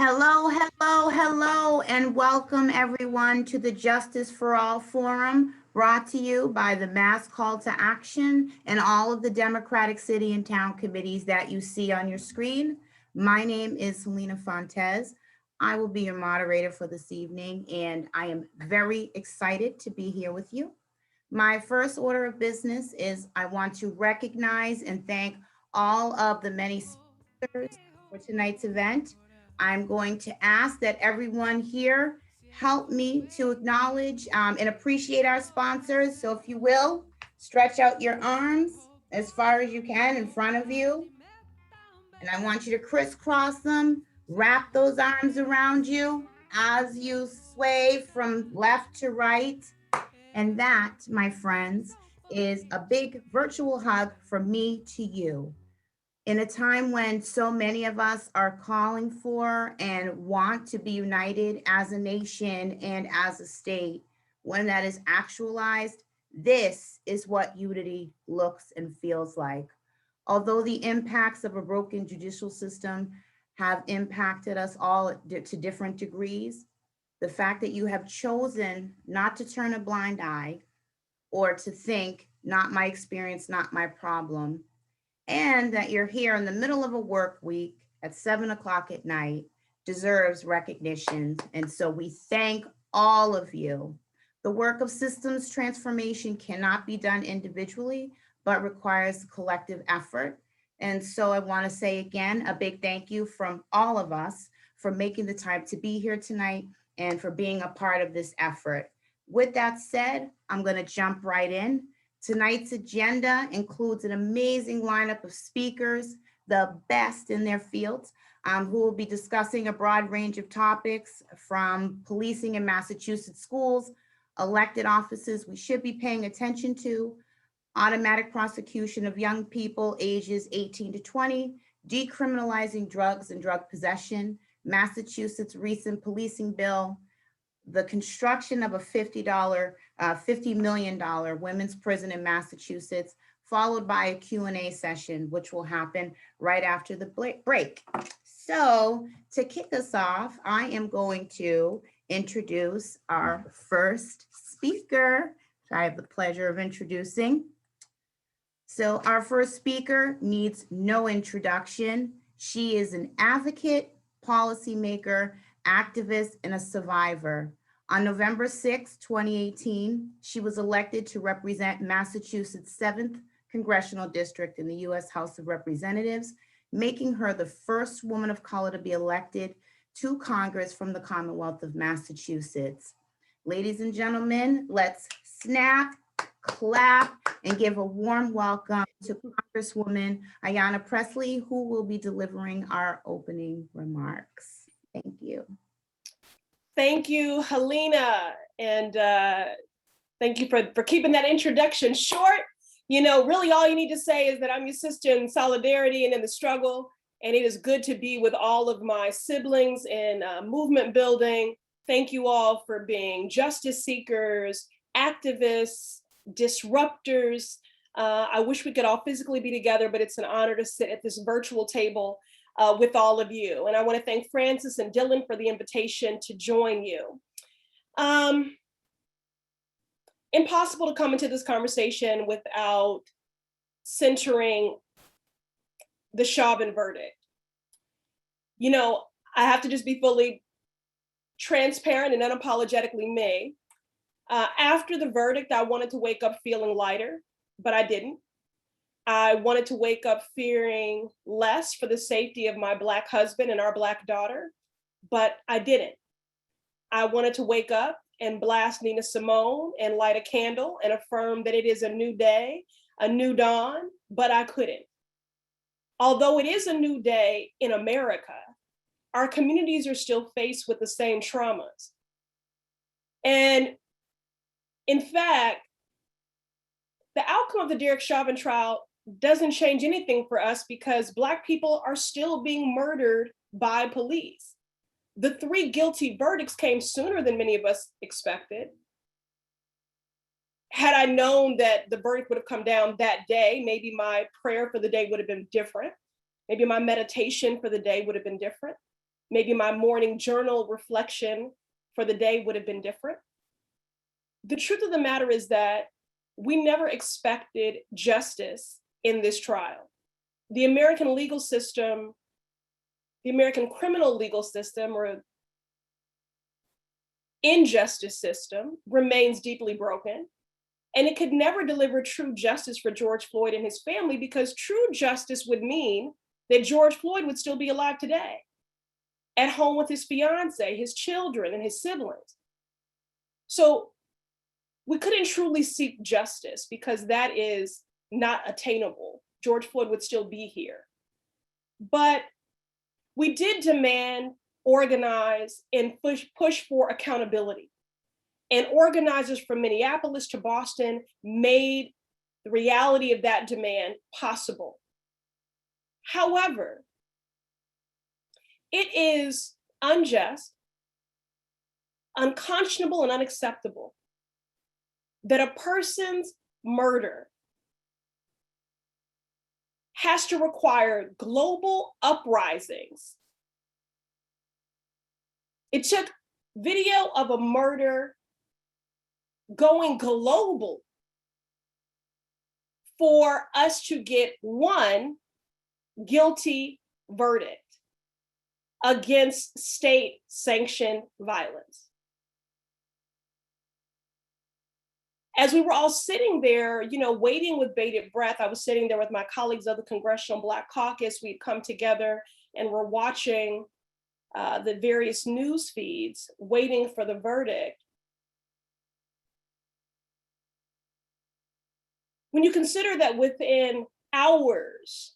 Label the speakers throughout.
Speaker 1: Hello, hello, hello, and welcome everyone to the Justice for All Forum, brought to you by the Mass Call to Action and all of the Democratic City and Town committees that you see on your screen. My name is Selena Fontes. I will be your moderator for this evening, and I am very excited to be here with you. My first order of business is I want to recognize and thank all of the many sponsors for tonight's event. I'm going to ask that everyone here help me to acknowledge and appreciate our sponsors. So, if you will, stretch out your arms as far as you can in front of you. And I want you to crisscross them, wrap those arms around you as you sway from left to right. And that, my friends, is a big virtual hug from me to you. In a time when so many of us are calling for and want to be united as a nation and as a state, when that is actualized, this is what unity looks and feels like. Although the impacts of a broken judicial system have impacted us all to different degrees, the fact that you have chosen not to turn a blind eye or to think, not my experience, not my problem, and that you're here in the middle of a work week at 7 o'clock at night deserves recognition. And so we thank all of you. The work of systems transformation cannot be done individually, but requires collective effort. And so I want to say again, a big thank you from all of us for making the time to be here tonight and for being a part of this effort. With that said, I'm going to jump right in. Tonight's agenda includes an amazing lineup of speakers, the best in their fields, who will be discussing a broad range of topics from policing in Massachusetts schools, elected offices we should be paying attention to, automatic prosecution of young people ages 18 to 20, decriminalizing drugs and drug possession, Massachusetts' recent policing bill, the construction of a $50 million women's prison in Massachusetts, followed by a Q&A session, which will happen right after the break. So to kick us off, I am going to introduce our first speaker, which I have the pleasure of introducing. So our first speaker needs no introduction. She is an advocate, policymaker, activist, and a survivor. On November 6, 2018, she was elected to represent Massachusetts' 7th Congressional District in the U.S. House of Representatives, making her the first woman of color to be elected to Congress from the Commonwealth of Massachusetts. Ladies and gentlemen, let's snap, clap, and give a warm welcome to Congresswoman Ayanna Pressley, who will be delivering our opening remarks. Thank you.
Speaker 2: Thank you, Helena, and thank you for keeping that introduction short. You know, really all you need to say is that I'm your sister in solidarity and in the struggle, and it is good to be with all of my siblings in movement building. Thank you all for being justice seekers, activists, disruptors. I wish we could all physically be together, but it's an honor to sit at this virtual table with all of you. And I want to thank Francis and Dylan for the invitation to join you. Impossible to come into this conversation without centering the Chauvin verdict. You know, I have to just be fully transparent and unapologetically me. After the verdict, I wanted to wake up feeling lighter, but I didn't. I wanted to wake up fearing less for the safety of my Black husband and our Black daughter, but I didn't. I wanted to wake up and blast Nina Simone and light a candle and affirm that it is a new day, a new dawn, but I couldn't. Although it is a new day in America, our communities are still faced with the same traumas. And in fact, the outcome of the Derek Chauvin trial doesn't change anything for us because Black people are still being murdered by police. The 3 guilty verdicts came sooner than many of us expected. Had I known that the verdict would have come down that day, maybe my prayer for the day would have been different. Maybe my meditation for the day would have been different. maybe my morning journal reflection for the day would have been different. The truth of the matter is that we never expected justice in this trial. The American legal system, the American criminal legal system, or injustice system, remains deeply broken. And it could never deliver true justice for George Floyd and his family, because true justice would mean that George Floyd would still be alive today, at home with his fiance, his children, and his siblings. So we couldn't truly seek justice because that is not attainable. George Floyd would still be here. But we did demand, organize, and push for accountability. And organizers from Minneapolis to Boston made the reality of that demand possible. However, it is unjust, unconscionable, and unacceptable that a person's murder has to require global uprisings. It took video of a murder going global for us to get one guilty verdict against state-sanctioned violence. As we were all sitting there, waiting with bated breath, I was sitting there with my colleagues of the Congressional Black Caucus. We'd come together and we're watching the various news feeds, waiting for the verdict. When you consider that within hours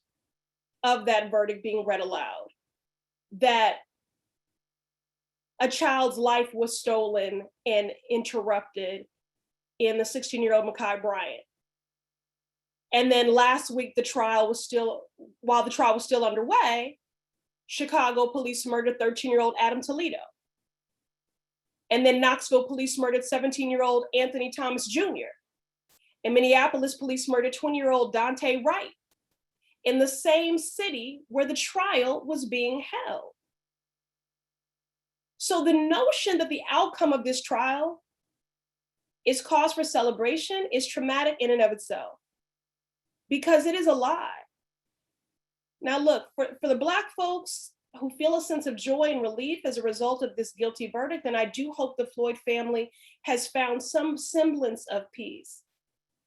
Speaker 2: of that verdict being read aloud, that a child's life was stolen and interrupted in the 16-year-old Ma'Khia Bryant. And then last week, while the trial was still underway, Chicago police murdered 13-year-old Adam Toledo. And then Knoxville police murdered 17-year-old Anthony Thomas Jr. And Minneapolis police murdered 20-year-old Dante Wright in the same city where the trial was being held. So the notion that the outcome of this trial is cause for celebration is traumatic in and of itself, because it is a lie. Now look, for the Black folks who feel a sense of joy and relief as a result of this guilty verdict, and I do hope the Floyd family has found some semblance of peace.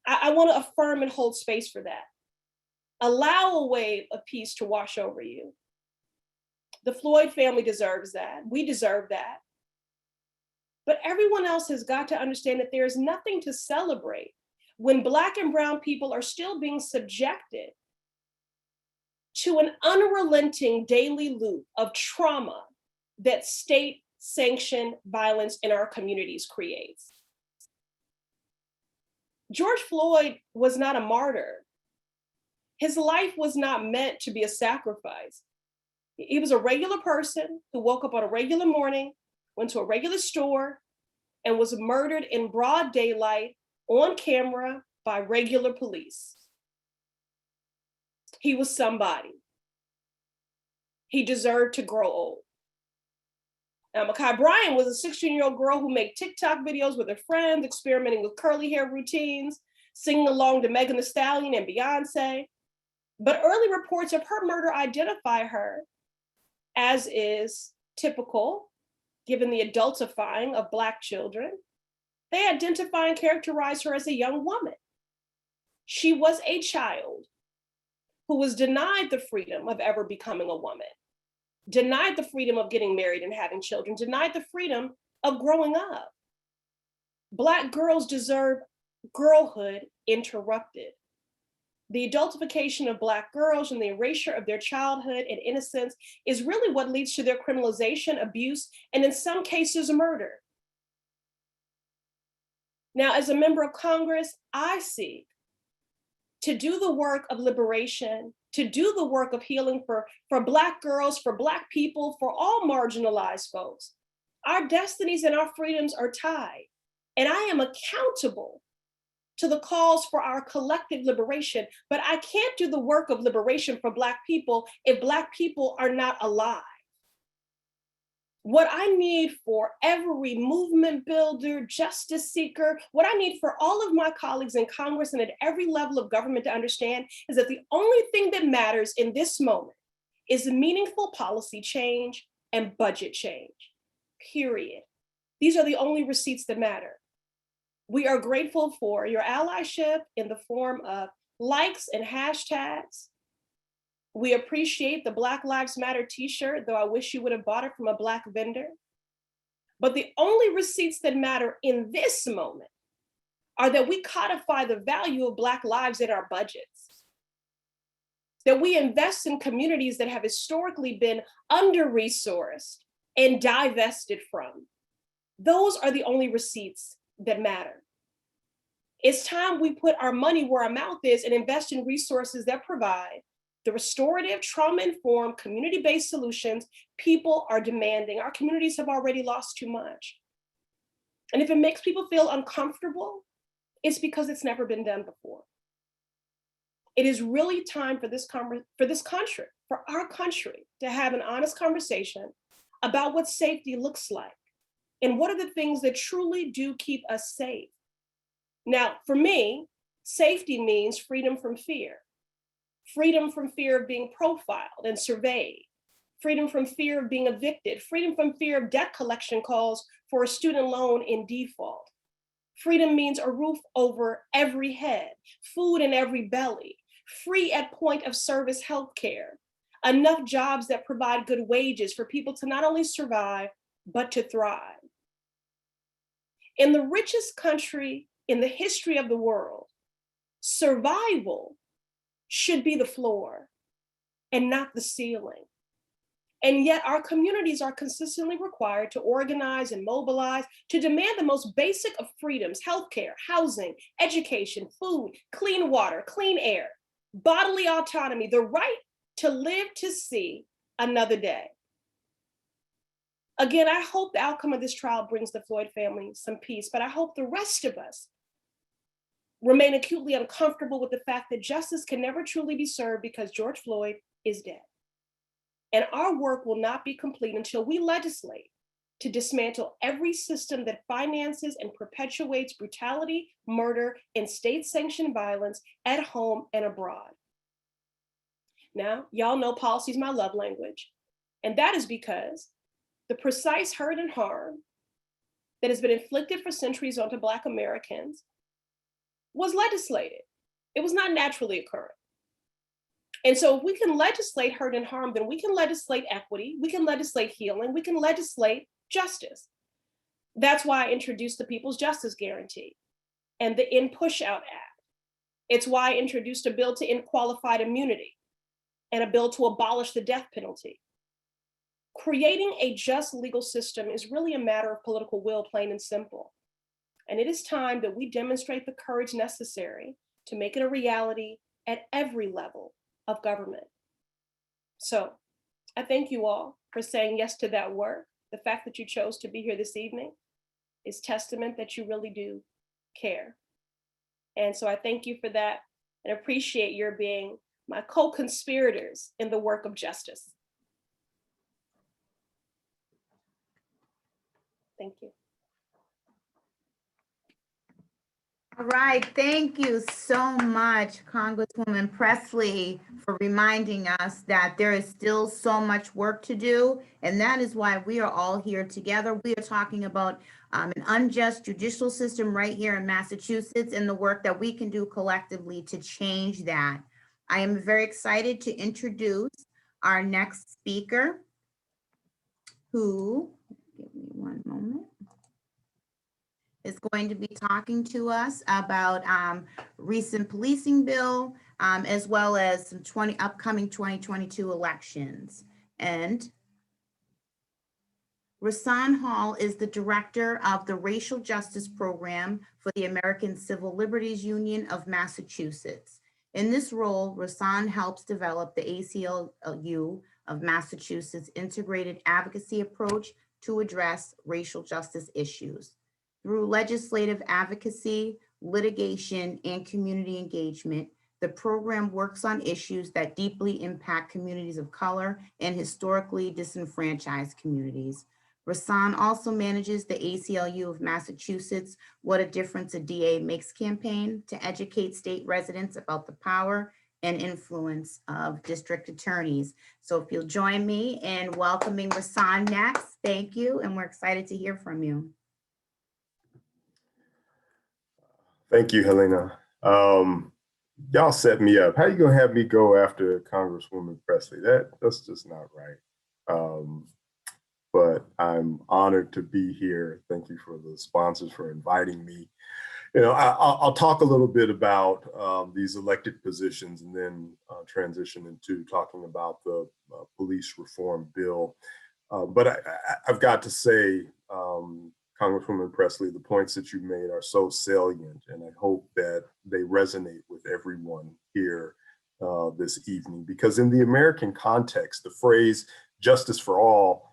Speaker 2: I want to affirm and hold space for that. Allow a wave of peace to wash over you. The Floyd family deserves that. We deserve that. But everyone else has got to understand that there is nothing to celebrate when Black and brown people are still being subjected to an unrelenting daily loop of trauma that state-sanctioned violence in our communities creates. George Floyd was not a martyr. His life was not meant to be a sacrifice. He was a regular person who woke up on a regular morning, went to a regular store, and was murdered in broad daylight on camera by regular police. He was somebody. He deserved to grow old. Now, Ma'Khia Bryant was a 16-year-old girl who made TikTok videos with her friends, experimenting with curly hair routines, singing along to Megan Thee Stallion and Beyonce. But early reports of her murder identify her, as is typical, given the adultifying of Black children. They identify and characterize her as a young woman. She was a child who was denied the freedom of ever becoming a woman, denied the freedom of getting married and having children, denied the freedom of growing up. Black girls deserve girlhood interrupted. The adultification of Black girls and the erasure of their childhood and innocence is really what leads to their criminalization, abuse, and in some cases, murder. Now, as a member of Congress, I seek to do the work of liberation, to do the work of healing for Black girls, for Black people, for all marginalized folks. Our destinies and our freedoms are tied, and I am accountable to the calls for our collective liberation, but I can't do the work of liberation for Black people if Black people are not alive. What I need for every movement builder, justice seeker, what I need for all of my colleagues in Congress and at every level of government to understand is that the only thing that matters in this moment is meaningful policy change and budget change, period. These are the only receipts that matter. We are grateful for your allyship in the form of likes and hashtags. We appreciate the Black Lives Matter t-shirt, though I wish you would have bought it from a Black vendor. But the only receipts that matter in this moment are that we codify the value of Black lives in our budgets, that we invest in communities that have historically been under-resourced and divested from. Those are the only receipts that matter. It's time we put our money where our mouth is and invest in resources that provide the restorative, trauma-informed, community-based solutions people are demanding. Our communities have already lost too much. And if it makes people feel uncomfortable, it's because it's never been done before. It is really time for this country, for our country, to have an honest conversation about what safety looks like and what are the things that truly do keep us safe. Now, for me, safety means freedom from fear. Freedom from fear of being profiled and surveyed, freedom from fear of being evicted, freedom from fear of debt collection calls for a student loan in default. Freedom means a roof over every head, food in every belly, free at point of service healthcare, enough jobs that provide good wages for people to not only survive, but to thrive. In the richest country in the history of the world, survival should be the floor and not the ceiling. And yet our communities are consistently required to organize and mobilize to demand the most basic of freedoms: healthcare, housing, education, food, clean water, clean air, bodily autonomy, the right to live to see another day. Again, I hope the outcome of this trial brings the Floyd family some peace, but I hope the rest of us remain acutely uncomfortable with the fact that justice can never truly be served because George Floyd is dead. And our work will not be complete until we legislate to dismantle every system that finances and perpetuates brutality, murder, and state-sanctioned violence at home and abroad. Now, y'all know policy is my love language, and that is because the precise hurt and harm that has been inflicted for centuries onto Black Americans was legislated. It was not naturally occurring. And so if we can legislate hurt and harm, then we can legislate equity, we can legislate healing, we can legislate justice. That's why I introduced the People's Justice Guarantee and the In Push Out Act. It's why I introduced a bill to end qualified immunity and a bill to abolish the death penalty. Creating a just legal system is really a matter of political will, plain and simple. And it is time that we demonstrate the courage necessary to make it a reality at every level of government. So I thank you all for saying yes to that work. The fact that you chose to be here this evening is testament that you really do care. And so I thank you for that and appreciate your being my co-conspirators in the work of justice. Thank you.
Speaker 1: All right, thank you so much, Congresswoman Presley, for reminding us that there is still so much work to do, and that is why we are all here together. We are talking about an unjust judicial system right here in Massachusetts and the work that we can do collectively to change that. I am very excited to introduce our next speaker, who, give me one moment, is going to be talking to us about recent policing bill, as well as some upcoming 2022 elections. And Rasan Hall is the director of the Racial Justice Program for the American Civil Liberties Union of Massachusetts. In this role, Rasan helps develop the ACLU of Massachusetts integrated advocacy approach to address racial justice issues. Through legislative advocacy, litigation, and community engagement, the program works on issues that deeply impact communities of color and historically disenfranchised communities. Rasan also manages the ACLU of Massachusetts What a Difference a DA Makes campaign to educate state residents about the power and influence of district attorneys. So if you'll join me in welcoming Rasan next, thank you, and we're excited to hear from you.
Speaker 3: Thank you, Helena. Y'all set me up. How you gonna have me go after Congresswoman Presley? That's just not right. But I'm honored to be here. Thank you for the sponsors for inviting me. I'll talk a little bit about these elected positions and then transition into talking about the police reform bill. But I've got to say, Congresswoman Presley, the points that you made are so salient, and I hope that they resonate with everyone here this evening, because in the American context, the phrase justice for all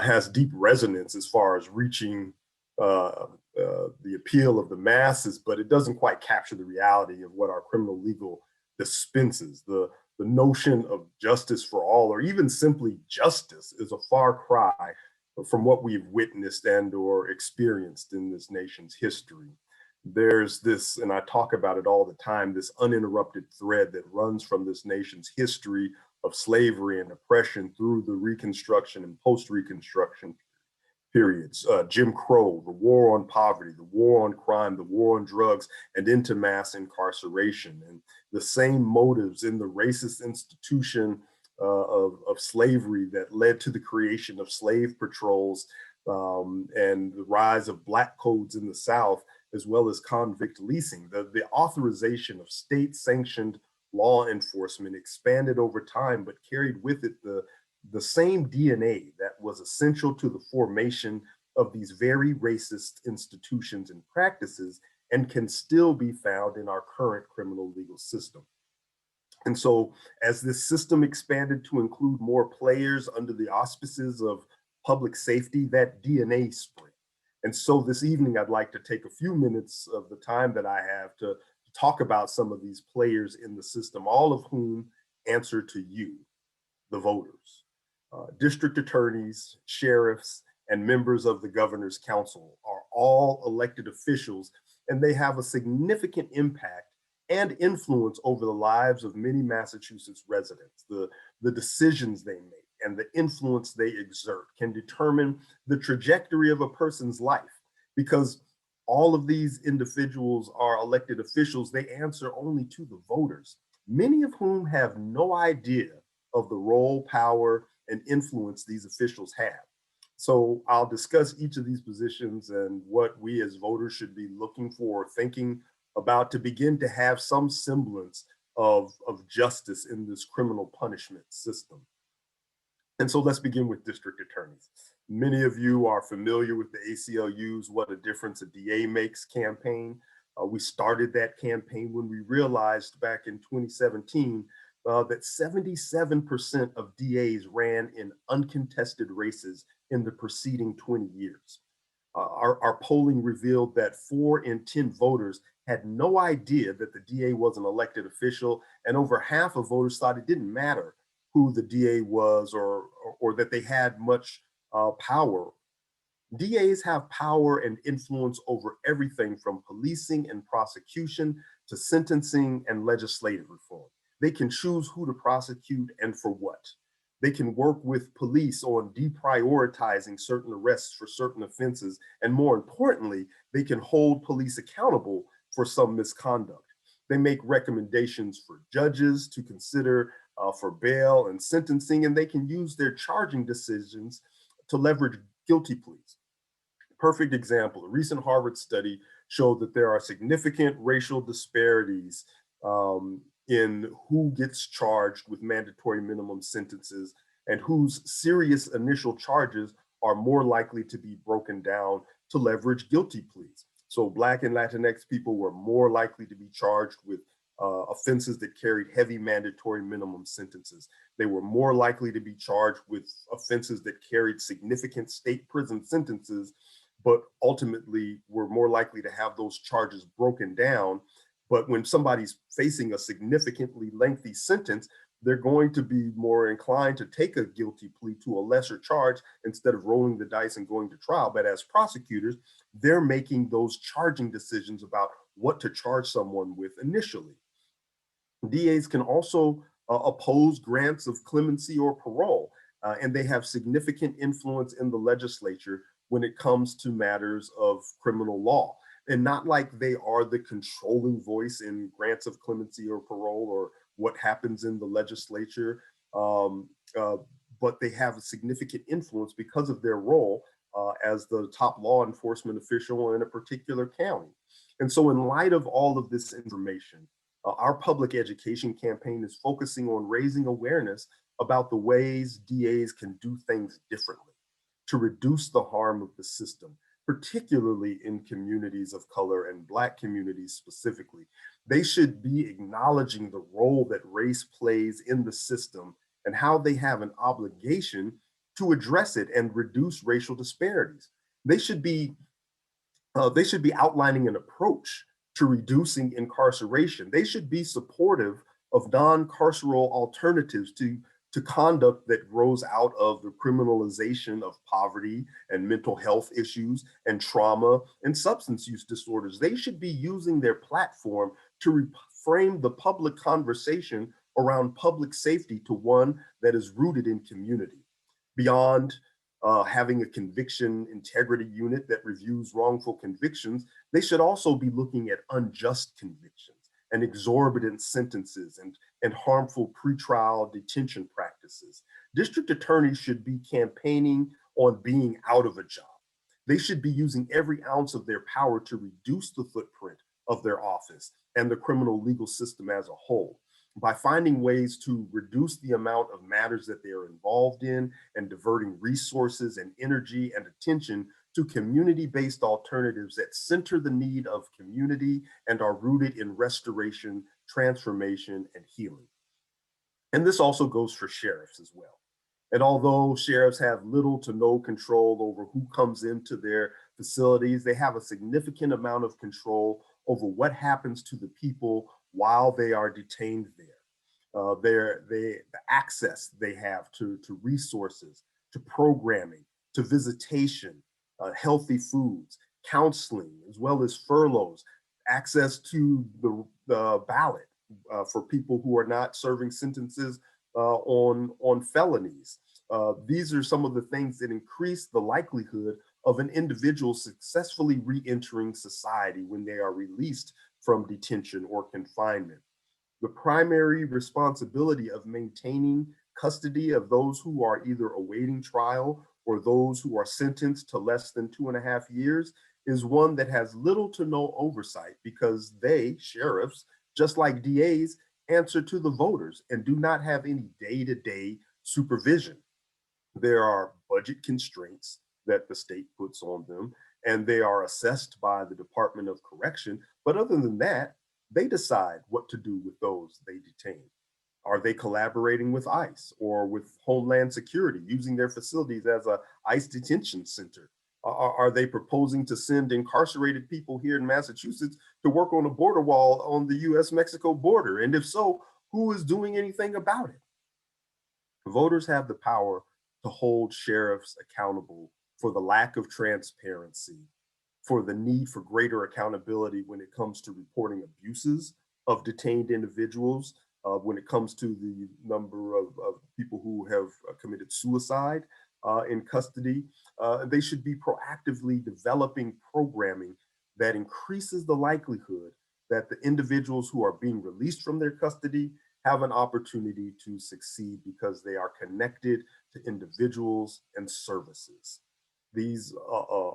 Speaker 3: has deep resonance as far as reaching the appeal of the masses, but it doesn't quite capture the reality of what our criminal legal dispenses. The notion of justice for all, or even simply justice, is a far cry from what we've witnessed and or experienced in this nation's history. There's this, and I talk about it all the time, this uninterrupted thread that runs from this nation's history of slavery and oppression through the Reconstruction and post-Reconstruction periods, Jim Crow, the war on poverty, the war on crime, the war on drugs, and into mass incarceration. And the same motives in the racist institution of slavery that led to the creation of slave patrols and the rise of Black codes in the South, as well as convict leasing. The authorization of state-sanctioned law enforcement expanded over time, but carried with it the same DNA that was essential to the formation of these very racist institutions and practices, and can still be found in our current criminal legal system. And so as this system expanded to include more players under the auspices of public safety, that DNA spread. And so this evening, I'd like to take a few minutes of the time that I have to talk about some of these players in the system, all of whom answer to you, the voters. District attorneys, sheriffs, and members of the governor's council are all elected officials, and they have a significant impact and influence over the lives of many Massachusetts residents. The decisions they make and the influence they exert can determine the trajectory of a person's life, because all of these individuals are elected officials. They answer only to the voters, many of whom have no idea of the role, power, and influence these officials have. So I'll discuss each of these positions and what we as voters should be looking for, thinking about, to begin to have some semblance of justice in this criminal punishment system. And so let's begin with district attorneys. Many of you are familiar with the ACLU's What a Difference a DA Makes campaign. We started that campaign when we realized back in 2017 that 77% of DAs ran in uncontested races in the preceding 20 years. Our polling revealed that 4 in 10 voters had no idea that the DA was an elected official, and over half of voters thought it didn't matter who the DA was or that they had much power. DAs have power and influence over everything from policing and prosecution to sentencing and legislative reform. They can choose who to prosecute and for what. They can work with police on deprioritizing certain arrests for certain offenses. And more importantly, they can hold police accountable for some misconduct. They make recommendations for judges to consider for bail and sentencing, and they can use their charging decisions to leverage guilty pleas. Perfect example, a recent Harvard study showed that there are significant racial disparities in who gets charged with mandatory minimum sentences and whose serious initial charges are more likely to be broken down to leverage guilty pleas. So Black and Latinx people were more likely to be charged with offenses that carried heavy mandatory minimum sentences. They were more likely to be charged with offenses that carried significant state prison sentences, but ultimately were more likely to have those charges broken down, But when somebody's facing a significantly lengthy sentence, they're going to be more inclined to take a guilty plea to a lesser charge instead of rolling the dice and going to trial. But as prosecutors, they're making those charging decisions about what to charge someone with initially. DAs can also oppose grants of clemency or parole, and they have significant influence in the legislature when it comes to matters of criminal law. And not like they are the controlling voice in grants of clemency or parole or what happens in the legislature, um, uh, but they have a significant influence because of their role as the top law enforcement official in a particular county. And so, in light of all of this information, our public education campaign is focusing on raising awareness about the ways DAs can do things differently to reduce the harm of the system, particularly in communities of color and Black communities specifically. They should be acknowledging the role that race plays in the system and how they have an obligation to address it and reduce racial disparities. They should be they should be outlining an approach to reducing incarceration. They should be supportive of non-carceral alternatives to conduct that grows out of the criminalization of poverty and mental health issues and trauma and substance use disorders. They should be using their platform to reframe the public conversation around public safety to one that is rooted in community. Beyond having a conviction integrity unit that reviews wrongful convictions, they should also be looking at unjust convictions and exorbitant sentences and harmful pretrial detention practices. District attorneys should be campaigning on being out of a job. They should be using every ounce of their power to reduce the footprint of their office and the criminal legal system as a whole by finding ways to reduce the amount of matters that they are involved in and diverting resources and energy and attention to community-based alternatives that center the need of community and are rooted in restoration, transformation, and healing. And this also goes for sheriffs as well. And although sheriffs have little to no control over who comes into their facilities, they have a significant amount of control over what happens to the people while they are detained there. The access they have to resources, to programming, to visitation, healthy foods, counseling, as well as furloughs, access to the ballot for people who are not serving sentences on felonies. These are some of the things that increase the likelihood of an individual successfully re-entering society when they are released from detention or confinement. The primary responsibility of maintaining custody of those who are either awaiting trial or those who are sentenced to less than 2.5 years is one that has little to no oversight because they, sheriffs, just like DAs, answer to the voters and do not have any day-to-day supervision. There are budget constraints that the state puts on them, and they are assessed by the Department of Correction. But other than that, they decide what to do with those they detain. Are they collaborating with ICE or with Homeland Security, using their facilities as a ICE detention center? Are they proposing to send incarcerated people here in Massachusetts to work on a border wall on the US-Mexico border? And if so, who is doing anything about it? Voters have the power to hold sheriffs accountable for the lack of transparency, for the need for greater accountability when it comes to reporting abuses of detained individuals, when it comes to the number of people who have committed suicide in custody. They should be proactively developing programming that increases the likelihood that the individuals who are being released from their custody have an opportunity to succeed because they are connected to individuals and services. These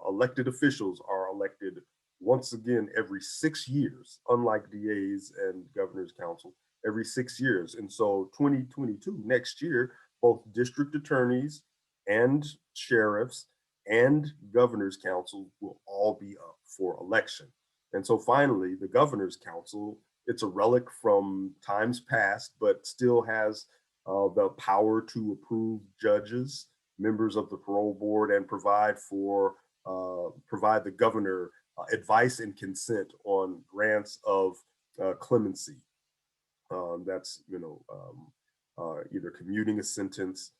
Speaker 3: elected officials are elected once again every 6 years, unlike DAs and governor's council, every 6 years. And so 2022, next year, both district attorneys and sheriffs and governor's council will all be up for election. And so finally, the governor's council, it's a relic from times past, but still has the power to approve judges, members of the parole board, and provide the governor advice and consent on grants of clemency. That's either commuting a sentence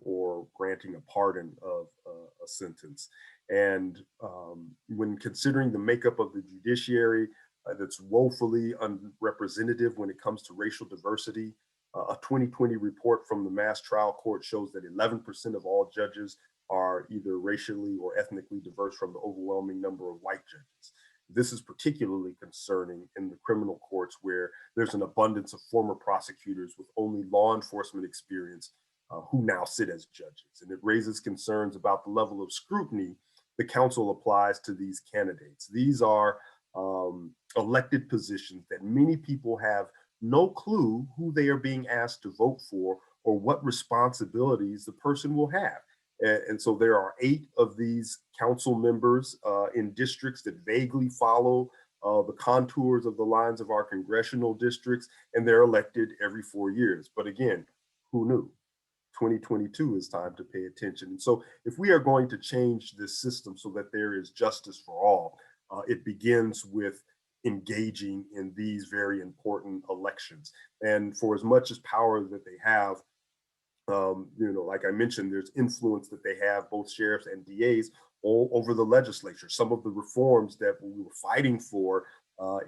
Speaker 3: or granting a pardon of a sentence. And when considering the makeup of the judiciary, that's woefully unrepresentative when it comes to racial diversity. A 2020 report from the Mass Trial Court shows that 11% of all judges are either racially or ethnically diverse from the overwhelming number of white judges. This is particularly concerning in the criminal courts where there's an abundance of former prosecutors with only law enforcement experience who now sit as judges. And it raises concerns about the level of scrutiny the council applies to these candidates. These are elected positions that many people have no clue who they are being asked to vote for or what responsibilities the person will have. And so there are 8 of these council members in districts that vaguely follow the contours of the lines of our congressional districts, and they're elected every 4 years. But again, who knew? 2022 is time to pay attention. And so if we are going to change this system so that there is justice for all, it begins with engaging in these very important elections. And for as much as power that they have, like I mentioned, there's influence that they have, both sheriffs and DAs, all over the legislature. Some of the reforms that we were fighting for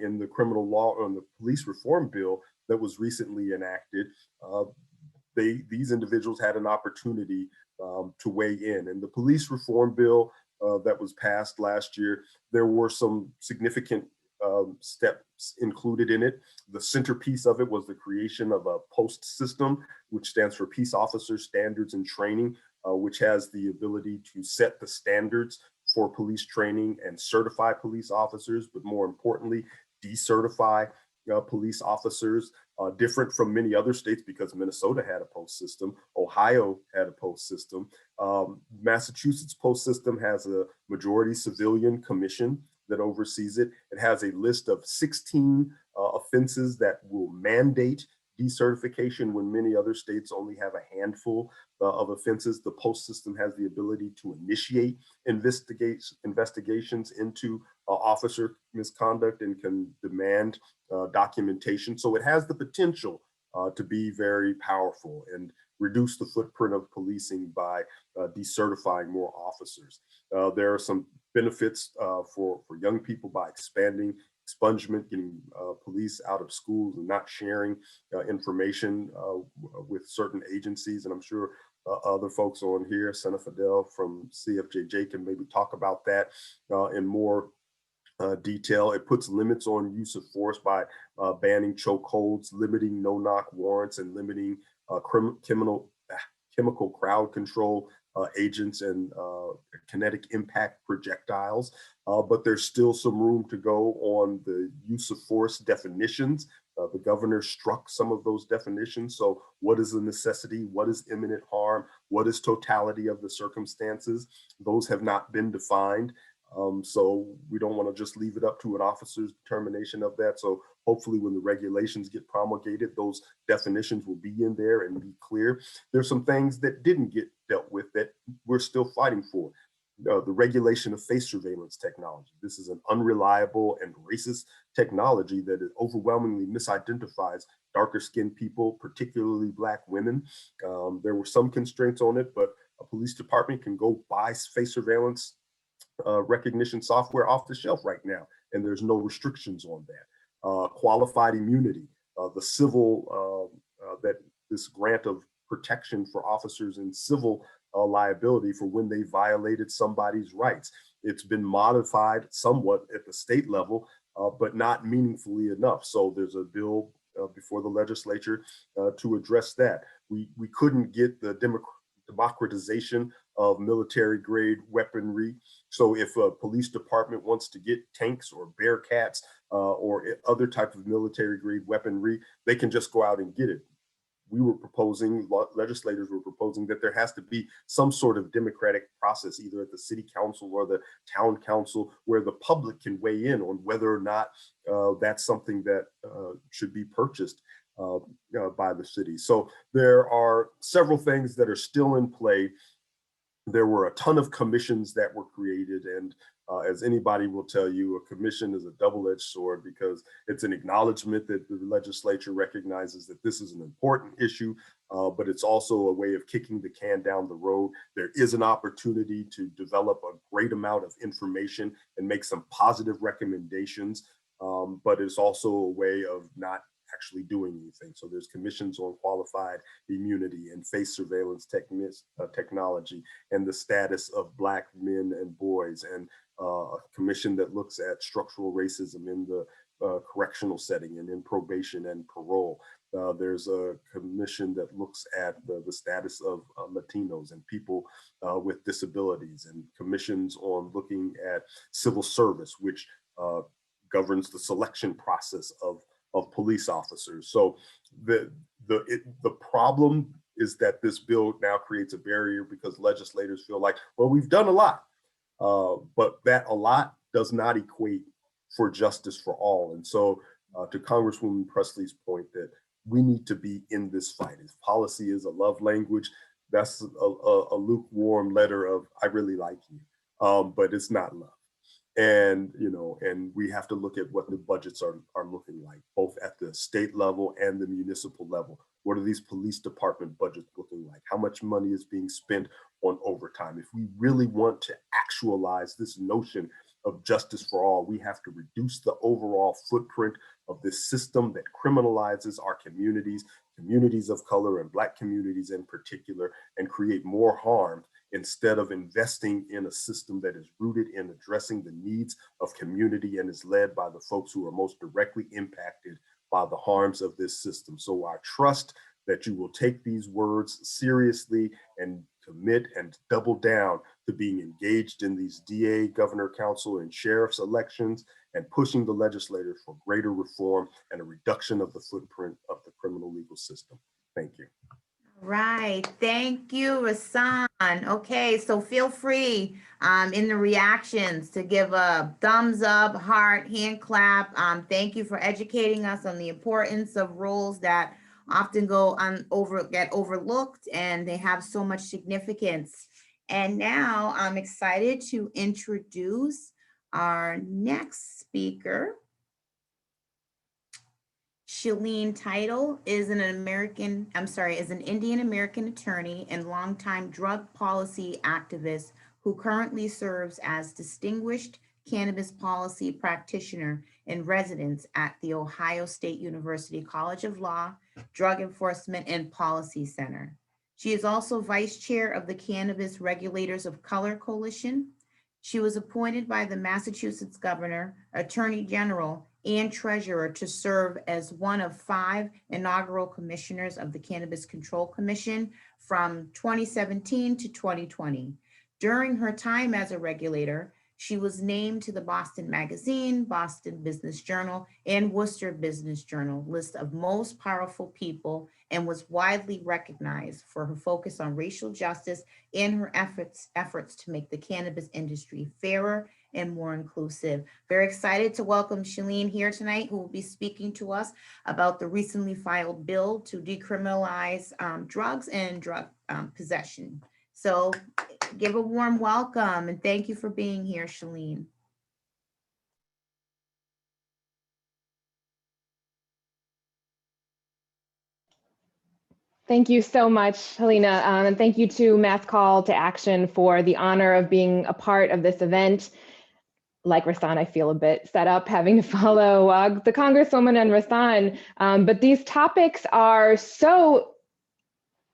Speaker 3: in the criminal law or in the police reform bill that was recently enacted, these individuals had an opportunity to weigh in. And the police reform bill that was passed last year, there were some significant steps included in it. The centerpiece of it was the creation of a POST system, which stands for Peace Officers Standards and Training, which has the ability to set the standards for police training and certify police officers, but more importantly, decertify police officers, different from many other states because Minnesota had a POST system, Ohio had a POST system. Massachusetts POST system has a majority civilian commission that oversees it. It has a list of 16 offenses that will mandate decertification when many other states only have a handful of offenses. The POST system has the ability to initiate investigations into officer misconduct and can demand documentation. So it has the potential to be very powerful and reduce the footprint of policing by decertifying more officers. There are some benefits for young people by expanding expungement, getting police out of schools and not sharing information with certain agencies. And I'm sure other folks on here, Senator Fidel from CFJJ, can maybe talk about that in more detail. It puts limits on use of force by banning chokeholds, limiting no-knock warrants, and limiting chemical crowd control agents and kinetic impact projectiles. But there's still some room to go on the use of force definitions. The governor struck some of those definitions. So what is a necessity? What is imminent harm? What is totality of the circumstances? Those have not been defined. So we don't want to just leave it up to an officer's determination of that. So hopefully when the regulations get promulgated, those definitions will be in there and be clear. There's some things that didn't get dealt with that we're still fighting for. The regulation of face surveillance technology. This is an unreliable and racist technology that overwhelmingly misidentifies darker skinned people, particularly Black women. There were some constraints on it, but a police department can go buy face surveillance recognition software off the shelf right now, and there's no restrictions on that. Qualified immunity, the civil, that this grant of protection for officers in civil liability for when they violated somebody's rights. It's been modified somewhat at the state level, but not meaningfully enough. So there's a bill before the legislature to address that. We couldn't get the democratization of military grade weaponry. So if a police department wants to get tanks or Bearcats or other type of military grade weaponry, they can just go out and get it. We were proposing, legislators were proposing that there has to be some sort of democratic process, either at the city council or the town council, where the public can weigh in on whether or not that's something that should be purchased by the city. So there are several things that are still in play there were a ton of commissions that were created, and as anybody will tell you, a commission is a double-edged sword because it's an acknowledgement that the legislature recognizes that this is an important issue, but it's also a way of kicking the can down the road. There is an opportunity to develop a great amount of information and make some positive recommendations, but it's also a way of not actually doing anything. So there's commissions on qualified immunity and face surveillance technology and the status of Black men and boys, and a commission that looks at structural racism in the correctional setting and in probation and parole. There's a commission that looks at the status of Latinos and people with disabilities, and commissions on looking at civil service, which governs the selection process of police officers. So the problem is that this bill now creates a barrier because legislators feel like, well, we've done a lot, but that a lot does not equate for justice for all. And so to Congresswoman Presley's point that we need to be in this fight. If policy is a love language, that's a lukewarm letter of, I really like you, but it's not love. And, and we have to look at what the budgets are looking like, both at the state level and the municipal level. What are these police department budgets looking like? How much money is being spent on overtime? If we really want to actualize this notion of justice for all, we have to reduce the overall footprint of this system that criminalizes our communities of color and Black communities in particular, and create more harm instead of investing in a system that is rooted in addressing the needs of community and is led by the folks who are most directly impacted by the harms of this system. So I trust that you will take these words seriously and commit and double down to being engaged in these DA, governor, council, and sheriff's elections, and pushing the legislators for greater reform and a reduction of the footprint of the criminal legal system. Thank you.
Speaker 1: Right. Thank you, Rasan. Okay, so feel free in the reactions to give a thumbs up, heart, hand clap. Thank you for educating us on the importance of roles that often get overlooked, and they have so much significance. And now I'm excited to introduce our next speaker. Shalene Title is an Indian American attorney and longtime drug policy activist who currently serves as Distinguished Cannabis Policy Practitioner in Residence at the Ohio State University College of Law, Drug Enforcement and Policy Center. She is also Vice Chair of the Cannabis Regulators of Color Coalition. She was appointed by the Massachusetts Governor, Attorney General, and Treasurer to serve as one of 5 inaugural commissioners of the Cannabis Control Commission from 2017 to 2020. During her time as a regulator, she was named to the Boston Magazine, Boston Business Journal, and Worcester Business Journal list of most powerful people, and was widely recognized for her focus on racial justice and her efforts to make the cannabis industry fairer and more inclusive. Very excited to welcome Shalene here tonight, who will be speaking to us about the recently filed bill to decriminalize drugs and drug possession. So give a warm welcome and thank you for being here, Shalene.
Speaker 4: Thank you so much, Helena, and thank you to Mass Call to Action for the honor of being a part of this event. Like Rasan, I feel a bit set up having to follow the Congresswoman and Rasan, but these topics are so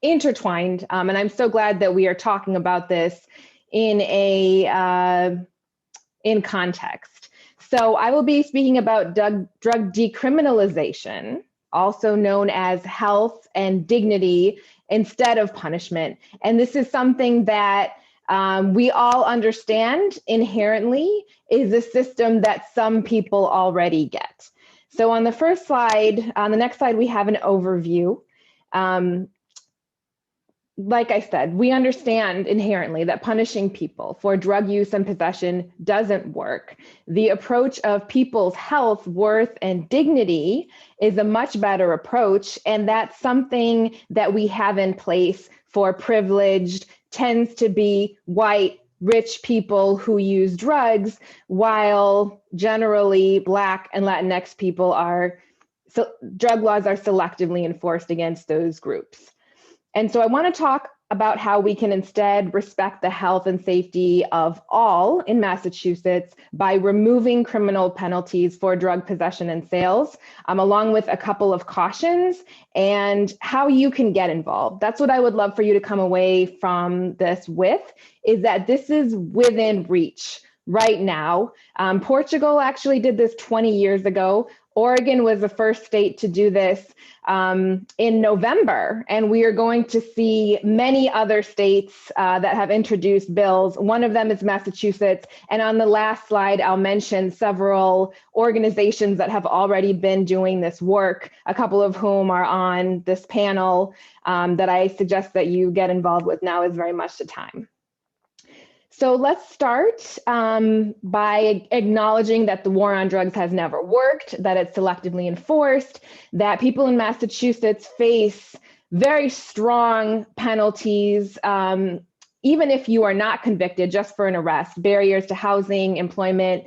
Speaker 4: intertwined, and I'm so glad that we are talking about this in context. So I will be speaking about drug decriminalization, also known as health and dignity instead of punishment. And this is something that we all understand inherently is a system that some people already get. So on the first slide, on the next slide, we have an overview. like I said, we understand inherently that punishing people for drug use and possession doesn't work. The approach of people's health, worth, and dignity is a much better approach. And that's something that we have in place for privileged, tends to be white, rich people who use drugs, while generally Black and Latinx people are, so drug laws are selectively enforced against those groups. And so I want to talk about how we can instead respect the health and safety of all in Massachusetts by removing criminal penalties for drug possession and sales, along with a couple of cautions and how you can get involved. That's what I would love for you to come away from this with, is that this is within reach right now. Portugal actually did this 20 years ago. Oregon was the first state to do this in November, and we are going to see many other states that have introduced bills. One of them is Massachusetts, and on the last slide, I'll mention several organizations that have already been doing this work, a couple of whom are on this panel that I suggest that you get involved with. Now is very much the time. So let's start by acknowledging that the war on drugs has never worked, that it's selectively enforced, that people in Massachusetts face very strong penalties, even if you are not convicted just for an arrest, barriers to housing, employment.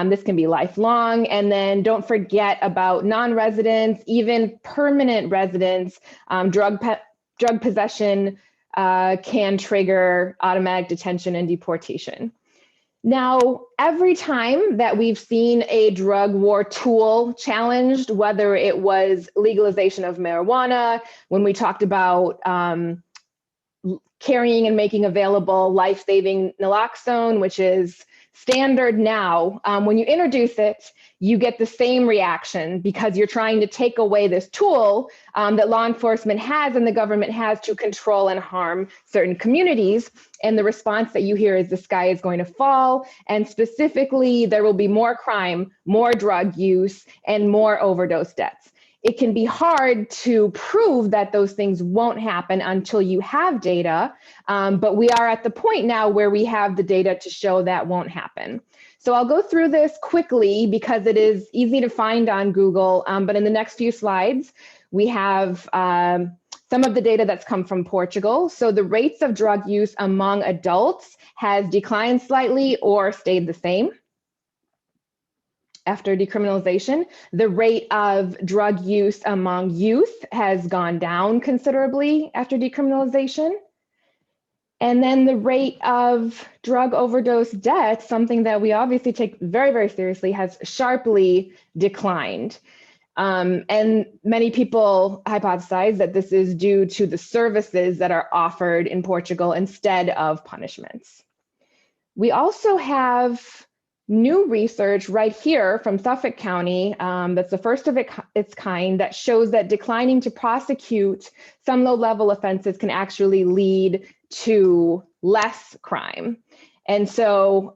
Speaker 4: This can be lifelong. And then don't forget about non-residents, even permanent residents, drug possession can trigger automatic detention and deportation. Now, every time that we've seen a drug war tool challenged, whether it was legalization of marijuana, when we talked about carrying and making available life-saving naloxone, which is standard now, when you introduce it, you get the same reaction because you're trying to take away this tool that law enforcement has and the government has to control and harm certain communities. And the response that you hear is the sky is going to fall. And specifically, there will be more crime, more drug use, and more overdose deaths. It can be hard to prove that those things won't happen until you have data, but we are at the point now where we have the data to show that won't happen. So I'll go through this quickly because it is easy to find on Google, but in the next few slides, we have some of the data that's come from Portugal. So the rates of drug use among adults has declined slightly or stayed the same after decriminalization. The rate of drug use among youth has gone down considerably after decriminalization. And then the rate of drug overdose death, something that we obviously take very, very seriously, has sharply declined. And many people hypothesize that this is due to the services that are offered in Portugal instead of punishments. We also have new research right here from Suffolk County that's the first of its kind that shows that declining to prosecute some low-level offenses can actually lead to less crime. And so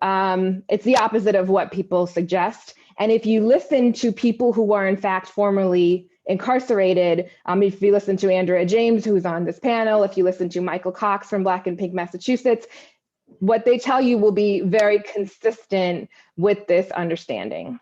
Speaker 4: it's the opposite of what people suggest. And if you listen to people who are in fact formerly incarcerated, if you listen to Andrea James, who's on this panel, if you listen to Michael Cox from Black and Pink Massachusetts, what they tell you will be very consistent with this understanding.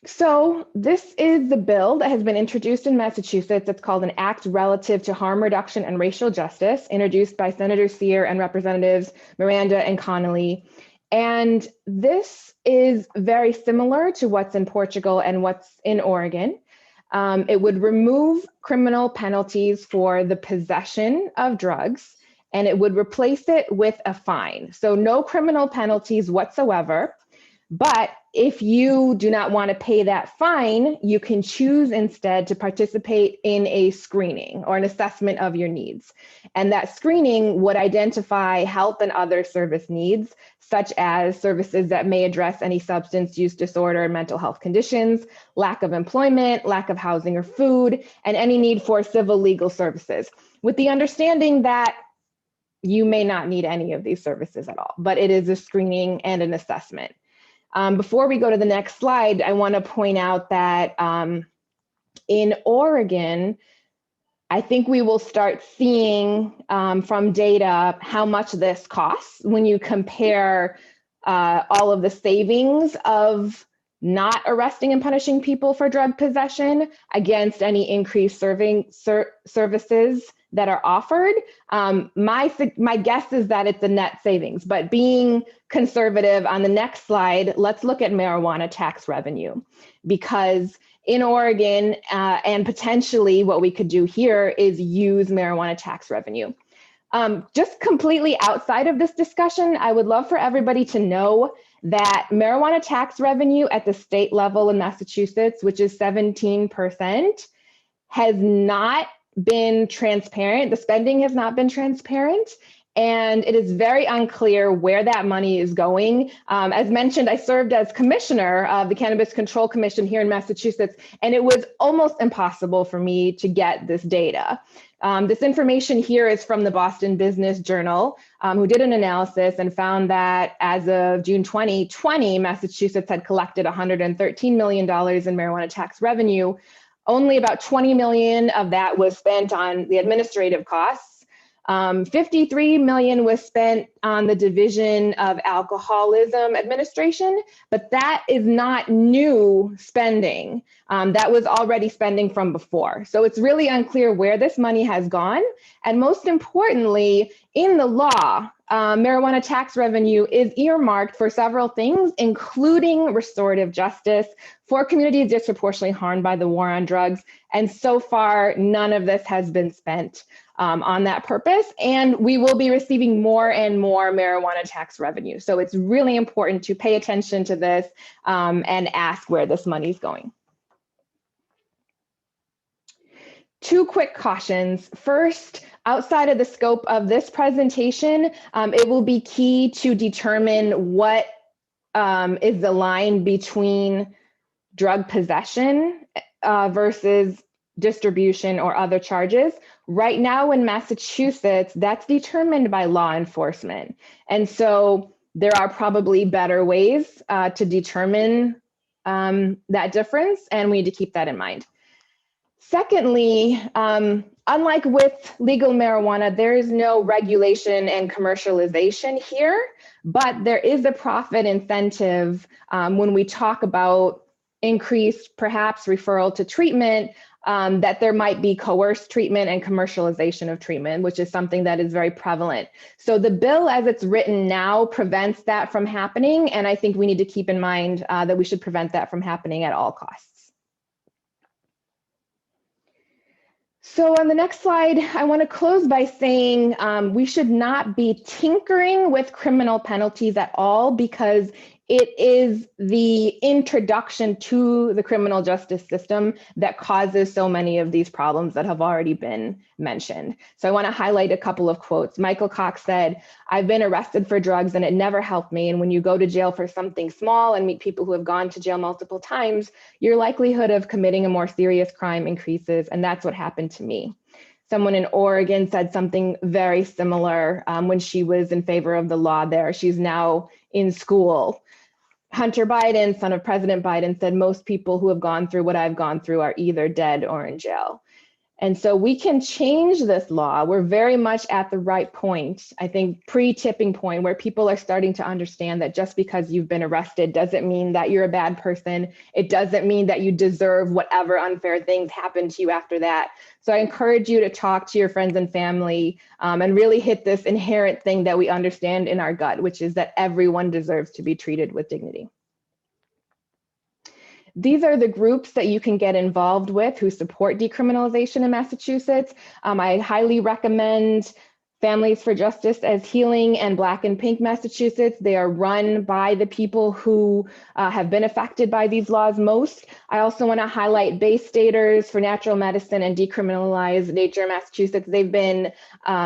Speaker 4: So this is the bill that has been introduced in Massachusetts. It's called an Act Relative to Harm Reduction and Racial Justice, introduced by Senator Sear and Representatives Miranda and Connolly. And this is very similar to what's in Portugal and what's in Oregon. It would remove criminal penalties for the possession of drugs, and it would replace it with a fine. So no criminal penalties whatsoever. But if you do not want to pay that fine, you can choose instead to participate in a screening or an assessment of your needs. And that screening would identify health and other service needs, such as services that may address any substance use disorder and mental health conditions, lack of employment, lack of housing or food, and any need for civil legal services, with the understanding that you may not need any of these services at all, but it is a screening and an assessment. Before we go to the next slide, I want to point out that in Oregon, I think we will start seeing from data how much this costs when you compare all of the savings of not arresting and punishing people for drug possession against any increased services that are offered. My guess is that it's a net savings, but being conservative, on the next slide, let's look at marijuana tax revenue, because in Oregon, and potentially what we could do here is use marijuana tax revenue. Just completely outside of this discussion, I would love for everybody to know that marijuana tax revenue at the state level in Massachusetts, which is 17%, has not been transparent. The spending has not been transparent. And it is very unclear where that money is going. As mentioned, I served as commissioner of the Cannabis Control Commission here in Massachusetts, and it was almost impossible for me to get this data. This information here is from the Boston Business Journal, who did an analysis and found that as of June 2020, Massachusetts had collected $113 million in marijuana tax revenue. Only about 20 million of that was spent on the administrative costs. 53 million was spent on the Division of Alcoholism Administration, but that is not new spending. That was already spending from before. So it's really unclear where this money has gone. And most importantly, in the law, marijuana tax revenue is earmarked for several things, including restorative justice for communities disproportionately harmed by the war on drugs. And so far, none of this has been spent on that purpose. And we will be receiving more and more marijuana tax revenue. So it's really important to pay attention to this and ask where this money is going. Two quick cautions. First, outside of the scope of this presentation, it will be key to determine what is the line between drug possession versus distribution or other charges. Right now in Massachusetts, that's determined by law enforcement. And so there are probably better ways to determine that difference, and we need to keep that in mind. Secondly, unlike with legal marijuana, there is no regulation and commercialization here, but there is a profit incentive when we talk about increased, perhaps referral to treatment, that there might be coerced treatment and commercialization of treatment, which is something that is very prevalent. So the bill as it's written now prevents that from happening. And I think we need to keep in mind that we should prevent that from happening at all costs. So on the next slide, I want to close by saying we should not be tinkering with criminal penalties at all, because it is the introduction to the criminal justice system that causes so many of these problems that have already been mentioned. So I want to highlight a couple of quotes. Michael Cox said, "I've been arrested for drugs and it never helped me. And when you go to jail for something small and meet people who have gone to jail multiple times, your likelihood of committing a more serious crime increases. And that's what happened to me." Someone in Oregon said something very similar when she was in favor of the law there. She's now in school. Hunter Biden, son of President Biden, said most people who have gone through what I've gone through are either dead or in jail. And so we can change this law. We're very much at the right point, I think pre-tipping point, where people are starting to understand that just because you've been arrested doesn't mean that you're a bad person. It doesn't mean that you deserve whatever unfair things happen to you after that. So I encourage you to talk to your friends and family and really hit this inherent thing that we understand in our gut, which is that everyone deserves to be treated with dignity. These are the groups that you can get involved with who support decriminalization in Massachusetts. I highly recommend Families for Justice as Healing and Black and Pink Massachusetts. They are run by the people who have been affected by these laws most. I also want to highlight Bay Staters for Natural Medicine and Decriminalize Nature Massachusetts. They've been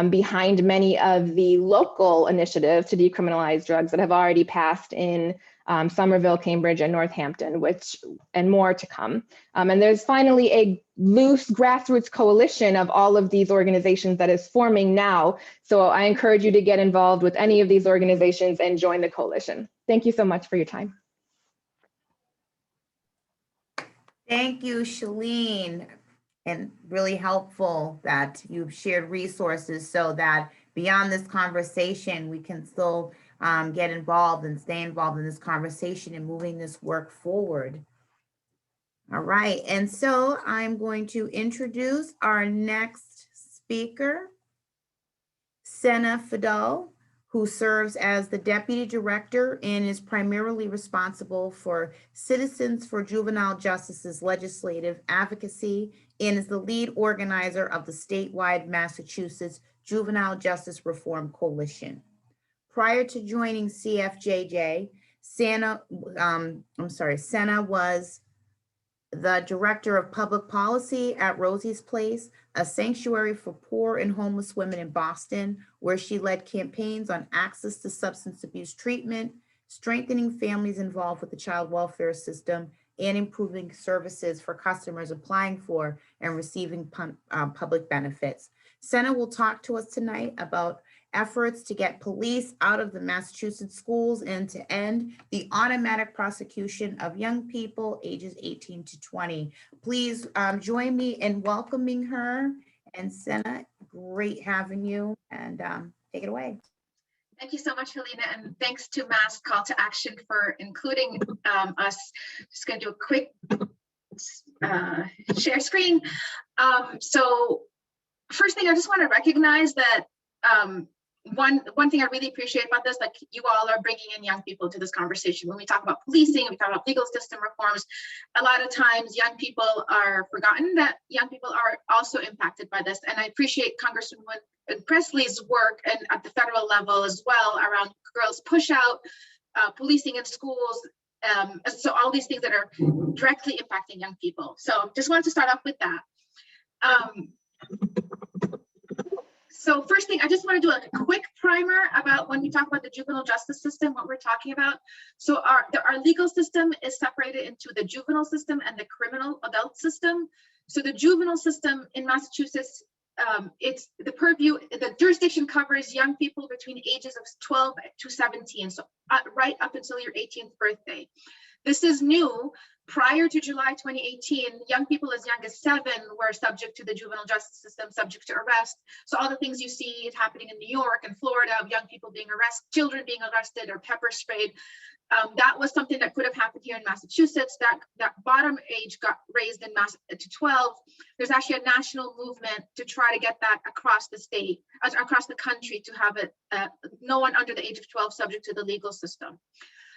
Speaker 4: behind many of the local initiatives to decriminalize drugs that have already passed in Somerville, Cambridge, and Northampton, and more to come. And there's finally a loose grassroots coalition of all of these organizations that is forming now. So I encourage you to get involved with any of these organizations and join the coalition. Thank you so much for your time.
Speaker 1: Thank you, Shalene. and really helpful that you've shared resources so that beyond this conversation, we can still get involved and stay involved in this conversation and moving this work forward. All right, and so I'm going to introduce our next speaker, Senna Fidel, who serves as the Deputy Director and is primarily responsible for Citizens for Juvenile Justice's legislative advocacy and is the lead organizer of the statewide Massachusetts Juvenile Justice Reform Coalition. Prior to joining CFJJ, Senna was the Director of Public Policy at Rosie's Place, a sanctuary for poor and homeless women in Boston, where she led campaigns on access to substance abuse treatment, strengthening families involved with the child welfare system, and improving services for customers applying for and receiving public benefits. Senna will talk to us tonight about efforts to get police out of the Massachusetts schools and to end the automatic prosecution of young people ages 18 to 20. Please join me in welcoming her. And Senna, great having you, and take it away.
Speaker 5: Thank you so much, Helena, and thanks to Mass Call to Action for including us. Just going to do a quick share screen. So first thing, I just want to recognize that one thing I really appreciate about this, like you all are bringing in young people to this conversation. When we talk about policing, we talk about legal system reforms, a lot of times young people are forgotten that young people are also impacted by this. And I appreciate Congresswoman Presley's work and at the federal level as well around girls push out, policing in schools. So all these things that are directly impacting young people. So just wanted to start off with that. So first thing, I just want to do a quick primer about when we talk about the juvenile justice system, what we're talking about. So our legal system is separated into the juvenile system and the criminal adult system. So the juvenile system in Massachusetts, it's the purview, the jurisdiction covers young people between ages of 12 to 17, so right up until your 18th birthday. This is new. Prior to July 2018, young people as young as 7 were subject to the juvenile justice system, subject to arrest. So all the things you see happening in New York and Florida of young people being arrested, children being arrested or pepper sprayed, that was something that could have happened here in Massachusetts. That bottom age got raised in to 12. There's actually a national movement to try to get that across the state, across the country, to have it no one under the age of 12 subject to the legal system.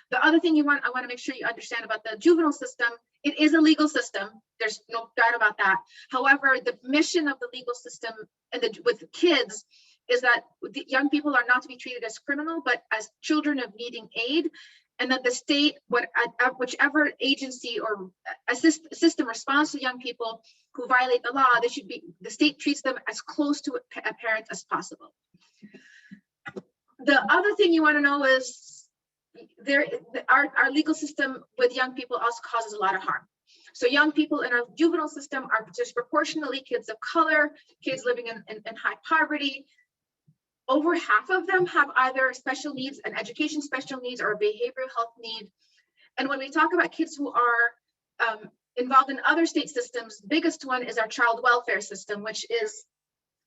Speaker 5: The other thing I want to make sure you understand about the juvenile system, it is a legal system. There's no doubt about that. However, the mission of the legal system and with kids is that the young people are not to be treated as criminal, but as children of needing aid, and that the state, whichever agency or system responds to young people who violate the law, the state treats them as close to a parent as possible. The other thing you want to know is our legal system with young people also causes a lot of harm. So young people in our juvenile system are disproportionately kids of color, kids living in high poverty. Over half of them have either special needs, an education special needs, or a behavioral health need. And when we talk about kids who are involved in other state systems, the biggest one is our child welfare system, which has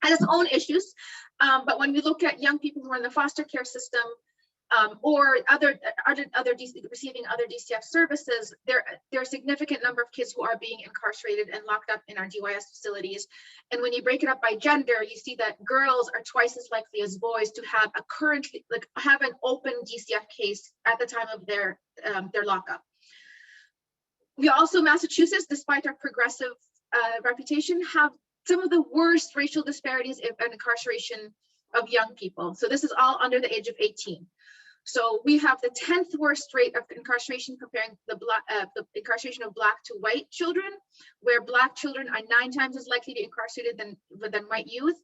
Speaker 5: its own issues. But when we look at young people who are in the foster care system, or receiving other DCF services, there are a significant number of kids who are being incarcerated and locked up in our DYS facilities. And when you break it up by gender, you see that girls are twice as likely as boys to have have an open DCF case at the time of their lockup. We also, Massachusetts, despite our progressive reputation, have some of the worst racial disparities in incarceration of young people. So this is all under the age of 18. So we have the 10th worst rate of incarceration comparing the incarceration of Black to white children, where Black children are 9 times as likely to be incarcerated than white youth.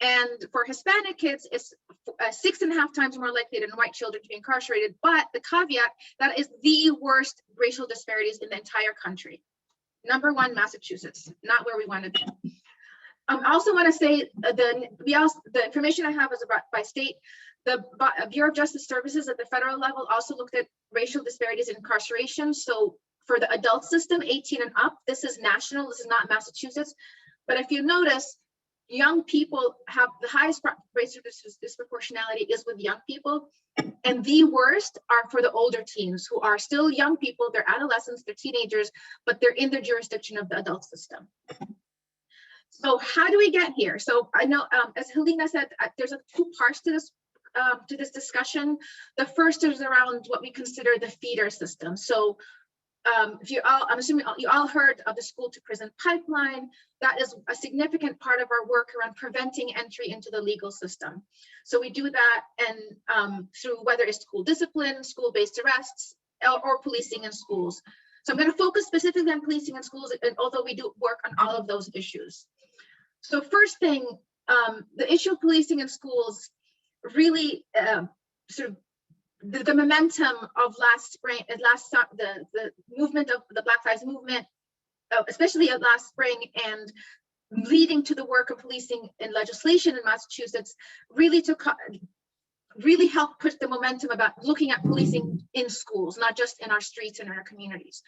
Speaker 5: And for Hispanic kids, it's 6.5 times more likely than white children to be incarcerated. But the caveat, that is the worst racial disparities in the entire country. Number 1, Massachusetts, not where we want to be. I also want to say the information I have is about by state. The Bureau of Justice Services at the federal level also looked at racial disparities in incarceration. So for the adult system, 18 and up. This is national, this is not Massachusetts. But if you notice, young people have the highest rates of disproportionality is with young people. And the worst are for the older teens who are still young people, they're adolescents, they're teenagers, but they're in the jurisdiction of the adult system. So how do we get here? So I know, as Helena said, there's two parts to this discussion. The first is around what we consider the feeder system. So if you all, I'm assuming you all heard of the school to prison pipeline. That is a significant part of our work around preventing entry into the legal system. So we do that and through whether it's school discipline, school-based arrests, or policing in schools. So I'm going to focus specifically on policing in schools, and although we do work on all of those issues. So first thing, the issue of policing in schools really sort of the momentum of last spring, the movement of the Black Lives Movement, especially last spring, and leading to the work of policing and legislation in Massachusetts, really helped push the momentum about looking at policing in schools, not just in our streets and in our communities.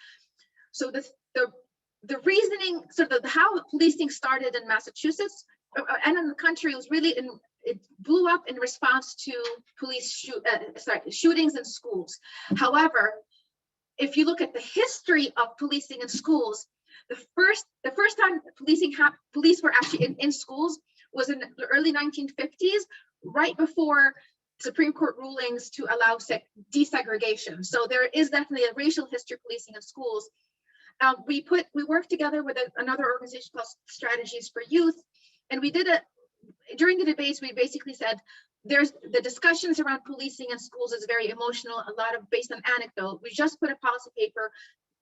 Speaker 5: So the reasoning, sort of how policing started in Massachusetts and in the country was really it blew up in response to police shootings in schools. However, if you look at the history of policing in schools, the first time police were actually in schools was in the early 1950s, right before Supreme Court rulings to allow desegregation. So there is definitely a racial history of policing in schools. We worked together with another organization called Strategies for Youth, and we did during the debates, we basically said there's the discussions around policing in schools is very emotional, a lot of based on anecdote. We just put a policy paper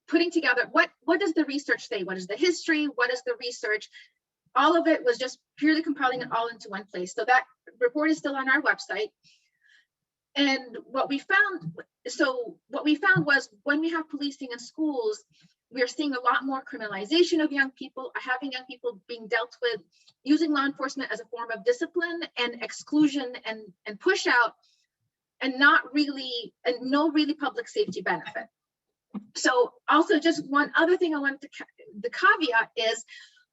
Speaker 5: putting together what does the research say? What is the history? What is the research? All of it was just purely compiling it all into one place. So that report is still on our website. And what we found was when we have policing in schools, we're seeing a lot more criminalization of young people, having young people being dealt with, using law enforcement as a form of discipline and exclusion and push out, and no really public safety benefit. So also just one other thing I wanted to, the caveat is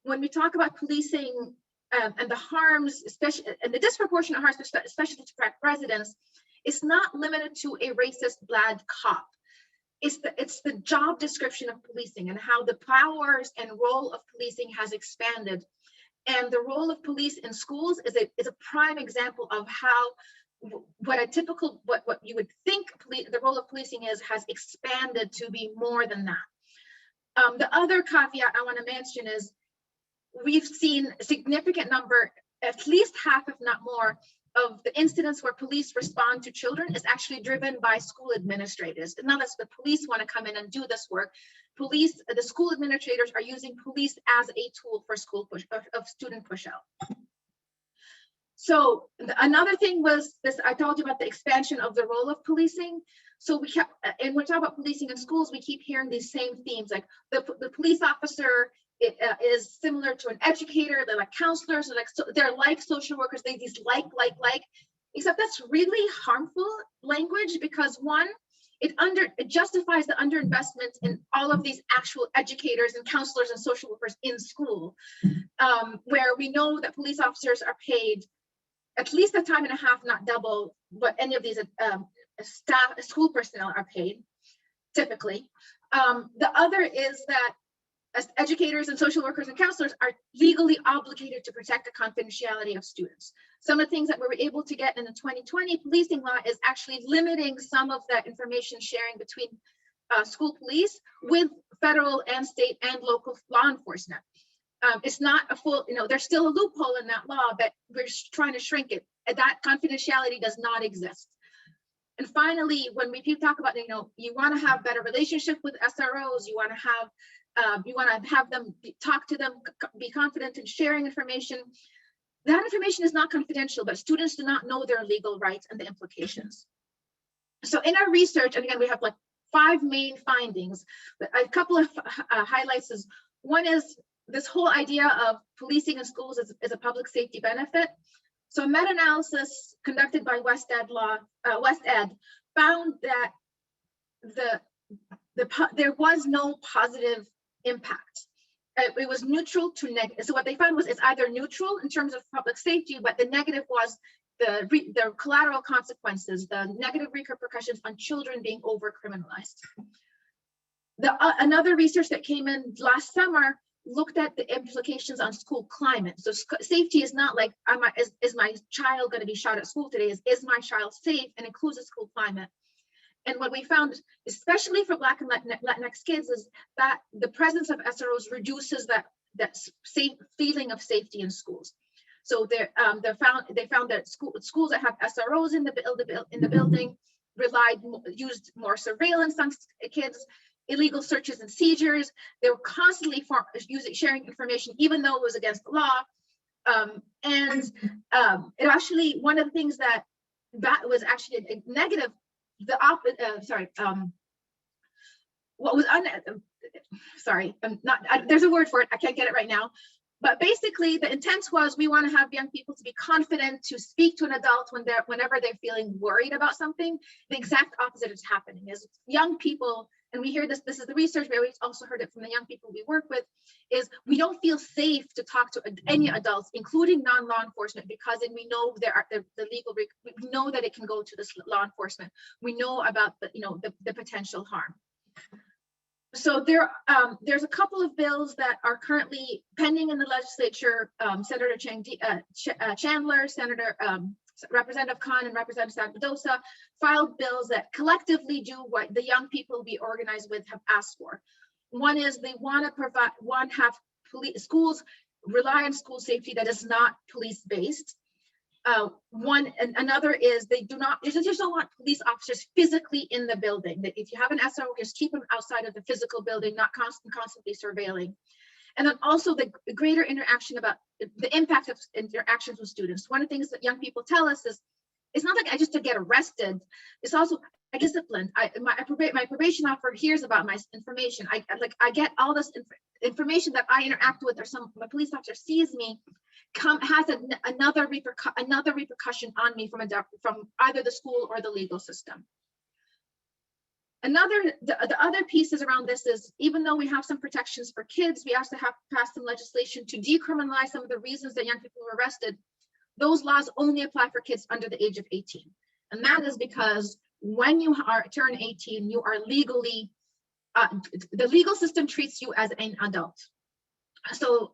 Speaker 5: when we talk about policing and the harms, especially and the disproportionate harms, especially to Black residents, it's not limited to a racist bad cop. It's the job description of policing and how the powers and role of policing has expanded. And the role of police in schools is a prime example of how what you would think the role of policing has expanded to be more than that. The other caveat I want to mention is we've seen a significant number, at least half, if not more, of the incidents where police respond to children is actually driven by school administrators. It's not that the police want to come in and do this work. The school administrators are using police as a tool for student push out. So another thing was this, I told you about the expansion of the role of policing. So we kept, and when we talk about policing in schools, we keep hearing these same themes, like the police officer is similar to an educator. They're like counselors. They're like social workers. They these like, except that's really harmful language because one, it justifies the underinvestment in all of these actual educators and counselors and social workers in school, where we know that police officers are paid at least a time and a half, not double what any of these school personnel are paid, typically. The other is that as educators and social workers and counselors are legally obligated to protect the confidentiality of students. Some of the things that we were able to get in the 2020 policing law is actually limiting some of that information sharing between school police with federal and state and local law enforcement. It's not a full, there's still a loophole in that law, but we're trying to shrink it. That confidentiality does not exist. And finally, when we talk about, you want to have better relationship with SROs, you want to have them talk to them, be confident in sharing information. That information is not confidential, but students do not know their legal rights and the implications. So in our research, and again, we have like 5 main findings. A couple of highlights is, one is this whole idea of policing in schools is a public safety benefit. So a meta-analysis conducted by West Ed found that there was no positive impact. It was neutral to negative. So what they found was it's either neutral in terms of public safety, but the negative was the collateral consequences, the negative repercussions on children being over criminalized. Another research that came in last summer looked at the implications on school climate. So safety is not like, is my child going to be shot at school today? Is my child safe? And includes the school climate. And what we found, especially for Black and Latinx kids, is that the presence of SROs reduces that safe feeling of safety in schools. So they found that schools that have SROs in the building used more surveillance on kids, illegal searches and seizures. They were constantly sharing information, even though it was against the law. It actually, one of the things that was actually a negative, there's a word for it, I can't get it right now. But basically, the intent was we want to have young people to be confident to speak to an adult whenever they're feeling worried about something. The exact opposite is happening. Is young people, and we hear this is the research, but we also heard it from the young people we work with, is we don't feel safe to talk to any adults, including non-law enforcement, because then we know there are the legal, we know that it can go to this law enforcement. We know about the potential harm. So there's a couple of bills that are currently pending in the legislature. Senator Chandler, Representative Khan, and Representative Sagbadosa filed bills that collectively do what the young people we organize with have asked for. One is they want to have schools rely on school safety that is not police-based. Another is they just don't want police officers physically in the building. That if you have an SRO, just keep them outside of the physical building, not constantly surveilling. And then also the greater interaction about the impact of interactions with students. One of the things that young people tell us is, it's not like I just to get arrested. It's also I disciplined. My probation officer hears about my information. I get all this information that I interact with, or my police officer sees me, has another repercussion on me from either the school or the legal system. The other pieces around this is, even though we have some protections for kids, we also have passed some legislation to decriminalize some of the reasons that young people were arrested. Those laws only apply for kids under the age of 18. And that is because when you turn 18, you are legally, the legal system treats you as an adult. So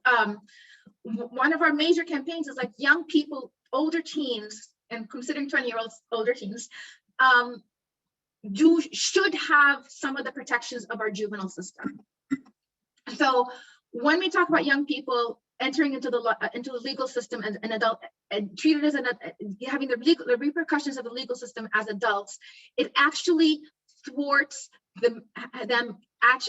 Speaker 5: one of our major campaigns is like young people, older teens, and considering 20-year-olds older teens, should have some of the protections of our juvenile system. So when we talk about young people entering into the legal system as an adult and treated as having the repercussions of the legal system as adults, it actually thwarts them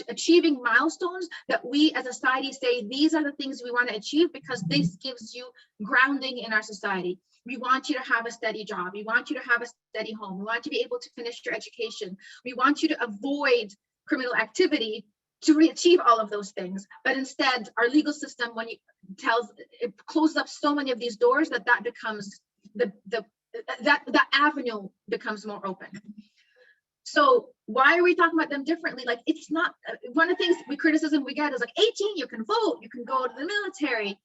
Speaker 5: achieving milestones that we as a society say these are the things we want to achieve, because this gives you grounding in our society. We want you to have a steady job. We want you to have a steady home. We want you to be able to finish your education. We want you to avoid criminal activity to achieve all of those things. But instead, our legal system, when it closes up so many of these doors that becomes that avenue becomes more open. So why are we talking about them differently? Like, it's not, one of the things criticism we get is like, 18, you can vote, you can go to the military.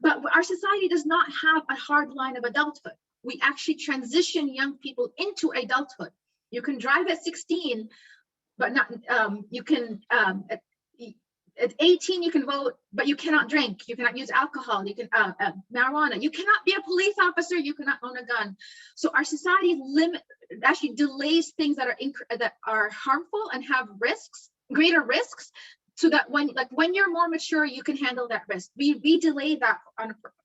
Speaker 5: But our society does not have a hard line of adulthood. We actually transition young people into adulthood. You can drive at 16, but not, you can, at 18, you can vote, but you cannot drink. You cannot use alcohol. You can, marijuana. You cannot be a police officer. You cannot own a gun. So our society actually delays things that are harmful and have greater risks, so that when you're more mature, you can handle that risk. We delay that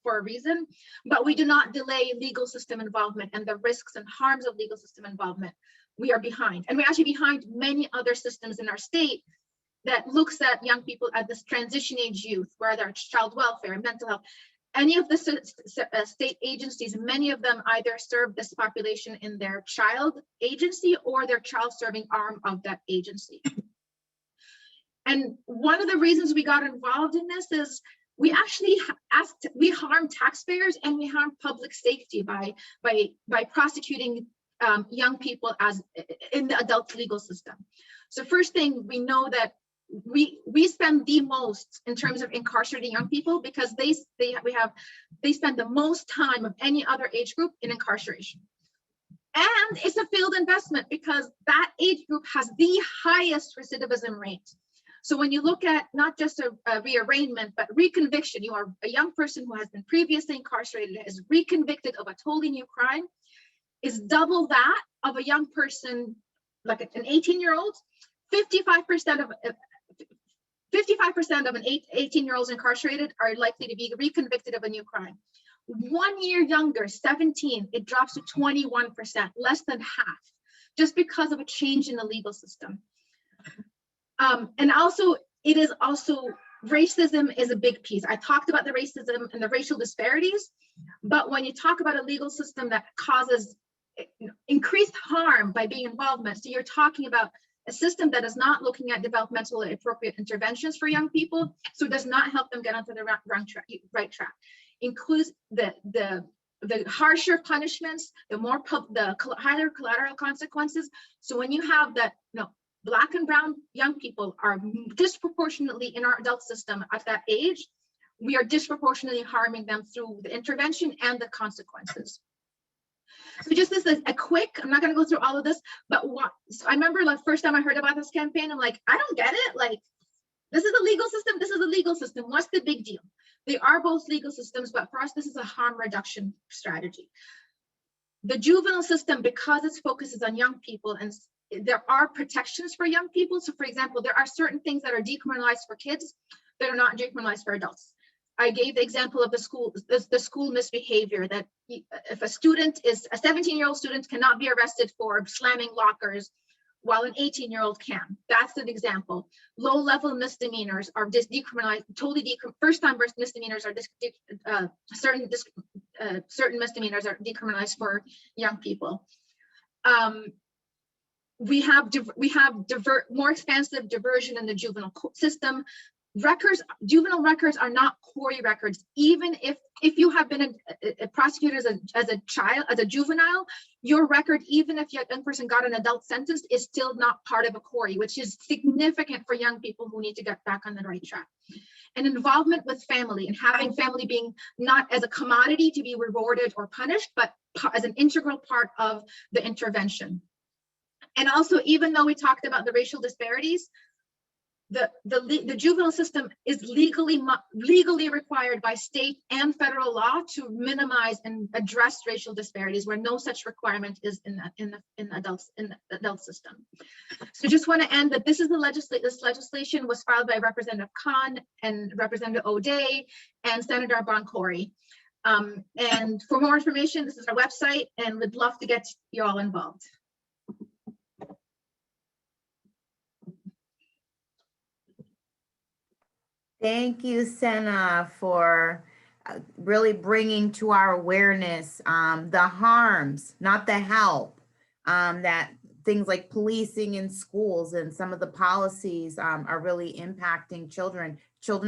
Speaker 5: for a reason, but we do not delay legal system involvement and the risks and harms of legal system involvement. We are behind, and we're actually behind many other systems in our state that looks at young people at this transition age youth, where their child welfare, mental health, any of the state agencies, many of them either serve this population in their child agency or their child serving arm of that agency. And one of the reasons we got involved in this is we actually harm taxpayers and we harm public safety by prosecuting young people as in the adult legal system. So first thing, we know that we spend the most in terms of incarcerating young people because they spend the most time of any other age group in incarceration. And it's a failed investment because that age group has the highest recidivism rate. So when you look at not just a rearrangement, but reconviction, you are a young person who has been previously incarcerated, is reconvicted of a totally new crime, is double that of a young person, like an 18-year-old. 55% of an 18-year-olds incarcerated are likely to be reconvicted of a new crime. 1 year younger, 17, it drops to 21%, less than half, just because of a change in the legal system. And also, it is also, racism is a big piece. I talked about the racism and the racial disparities, but when you talk about a legal system that causes increased harm by being involvement, so you're talking about a system that is not looking at developmentally appropriate interventions for young people, so it does not help them get onto the right track. Includes the harsher punishments, the higher collateral consequences. So when you have that, Black and brown young people are disproportionately in our adult system at that age, we are disproportionately harming them through the intervention and the consequences. So just this is a quick, I'm not going to go through all of this, but so I remember the first time I heard about this campaign, I'm like, I don't get it. Like, this is a legal system. This is a legal system. What's the big deal? They are both legal systems, but for us, this is a harm reduction strategy. The juvenile system, because its focus is on young people, and there are protections for young people. So for example, there are certain things that are decriminalized for kids that are not decriminalized for adults. I gave the example of the school misbehavior, that if a 17-year-old student cannot be arrested for slamming lockers while an 18-year-old can. That's an example. Low-level misdemeanors are decriminalized, first-time misdemeanors are certain misdemeanors are decriminalized for young people. We have more expansive diversion in the juvenile system. Juvenile records are not quarry records. Even if you have been a prosecutor as a child, as a juvenile, your record, even if your young person got an adult sentence, is still not part of a quarry, which is significant for young people who need to get back on the right track. And involvement with family, and having family being not as a commodity to be rewarded or punished, but as an integral part of the intervention. And also, even though we talked about the racial disparities, the juvenile system is legally required by state and federal law to minimize and address racial disparities, where no such requirement is in the adult system. So just want to end that this legislation was filed by Representative Khan and Representative O'Day and Senator Boncory. And for more information, this is our website, and we'd love to get you all involved.
Speaker 1: Thank you, Senna, for really bringing to our awareness the harms, not the help, that things like policing in schools and some of the policies are really impacting children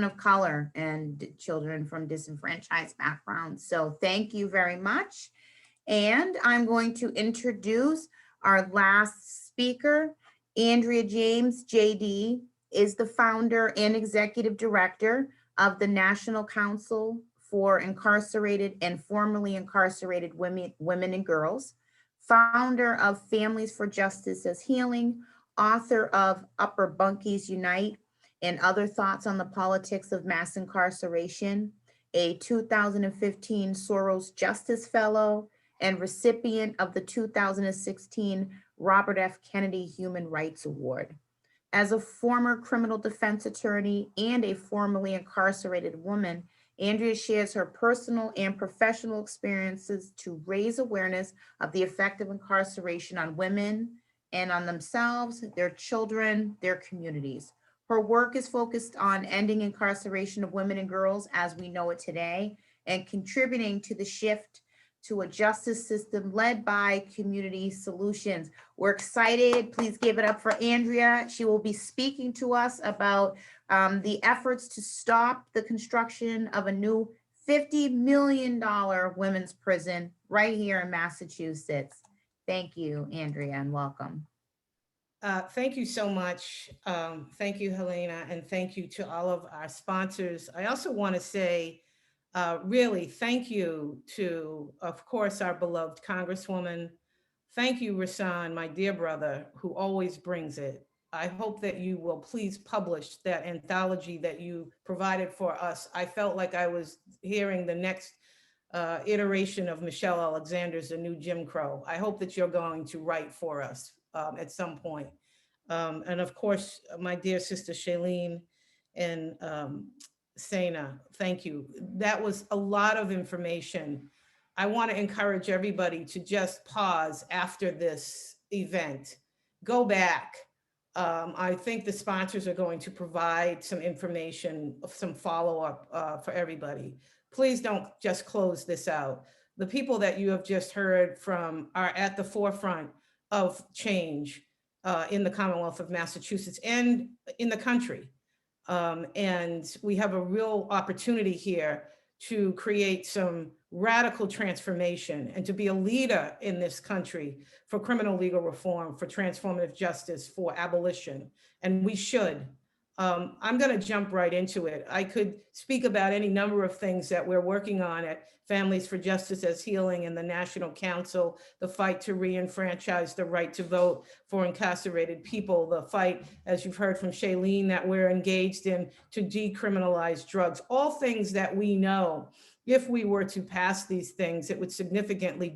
Speaker 1: of color and children from disenfranchised backgrounds. So thank you very much. And I'm going to introduce our last speaker. Andrea James, JD, is the founder and executive director of the National Council for Incarcerated and Formerly Incarcerated Women and Girls, founder of Families for Justice as Healing, author of Upper Bunkies Unite and Other Thoughts on the Politics of Mass Incarceration, a 2015 Soros Justice Fellow, and recipient of the 2016 Robert F. Kennedy Human Rights Award. As a former criminal defense attorney and a formerly incarcerated woman, Andrea shares her personal and professional experiences to raise awareness of the effect of incarceration on women and on themselves, their children, their communities. Her work is focused on ending incarceration of women and girls as we know it today, and contributing to the shift to a justice system led by community solutions. We're excited. Please give it up for Andrea. She will be speaking to us about the efforts to stop the construction of a new $50 million women's prison right here in Massachusetts. Thank you, Andrea, and welcome.
Speaker 6: Thank you so much. Thank you, Helena, and thank you to all of our sponsors. I also want to say, really, thank you to, of course, our beloved Congresswoman. Thank you, Rasan, my dear brother, who always brings it. I hope that you will please publish that anthology that you provided for us. I felt like I was hearing the next iteration of Michelle Alexander's The New Jim Crow. I hope that you're going to write for us at some point. And of course, my dear sister Shailene and Sana, thank you. That was a lot of information. I want to encourage everybody to just pause after this event. Go back. I think the sponsors are going to provide some information, some follow-up for everybody. Please don't just close this out. The people that you have just heard from are at the forefront of change in the Commonwealth of Massachusetts and in the country. And we have a real opportunity here to create some radical transformation and to be a leader in this country for criminal legal reform, for transformative justice, for abolition. And we should. I'm going to jump right into it. I could speak about any number of things that we're working on at Families for Justice as Healing and the National Council, the fight to re-enfranchise the right to vote for incarcerated people, the fight, as you've heard from Shailene, that we're engaged in to decriminalize drugs, all things that we know, if we were to pass these things, it would significantly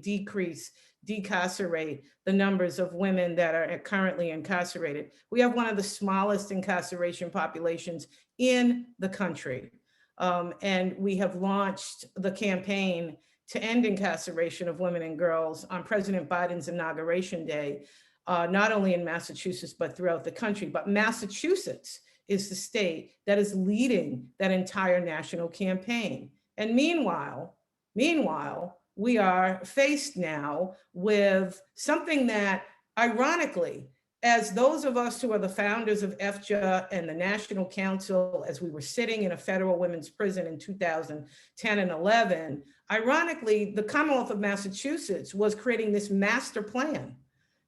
Speaker 6: decarcerate the numbers of women that are currently incarcerated. We have one of the smallest incarceration populations in the country. And we have launched the campaign to end incarceration of women and girls on President Biden's inauguration day, not only in Massachusetts, but throughout the country. But Massachusetts is the state that is leading that entire national campaign. And meanwhile, we are faced now with something that, ironically, as those of us who are the founders of FJA and the National Council, as we were sitting in a federal women's prison in 2010 and 11, ironically, the Commonwealth of Massachusetts was creating this master plan.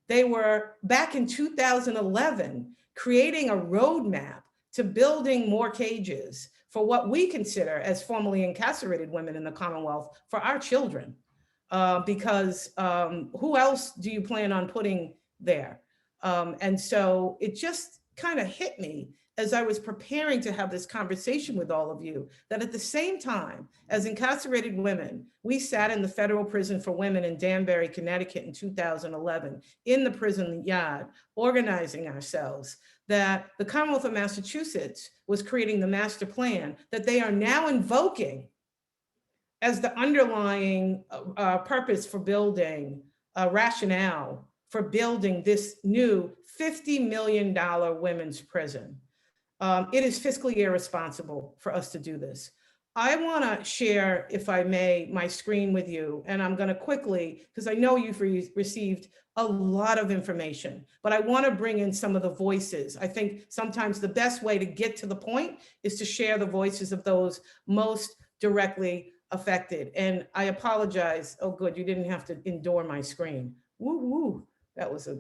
Speaker 6: They were, back in 2011, creating a roadmap to building more cages for what we consider as formerly incarcerated women in the Commonwealth for our children. Because who else do you plan on putting there? And so it just kind of hit me as I was preparing to have this conversation with all of you, that at the same time as incarcerated women, we sat in the federal prison for women in Danbury, Connecticut in 2011, in the prison yard, organizing ourselves, that the Commonwealth of Massachusetts was creating the master plan that they are now invoking as the underlying purpose for building, rationale for building this new $50 million women's prison. It is fiscally irresponsible for us to do this. I want to share, if I may, my screen with you, and I'm going to quickly, because I know you've received a lot of information, but I want to bring in some of the voices. I think sometimes the best way to get to the point is to share the voices of those most directly affected. And I apologize. Oh, good, you didn't have to endure my screen. Woo woo, that was a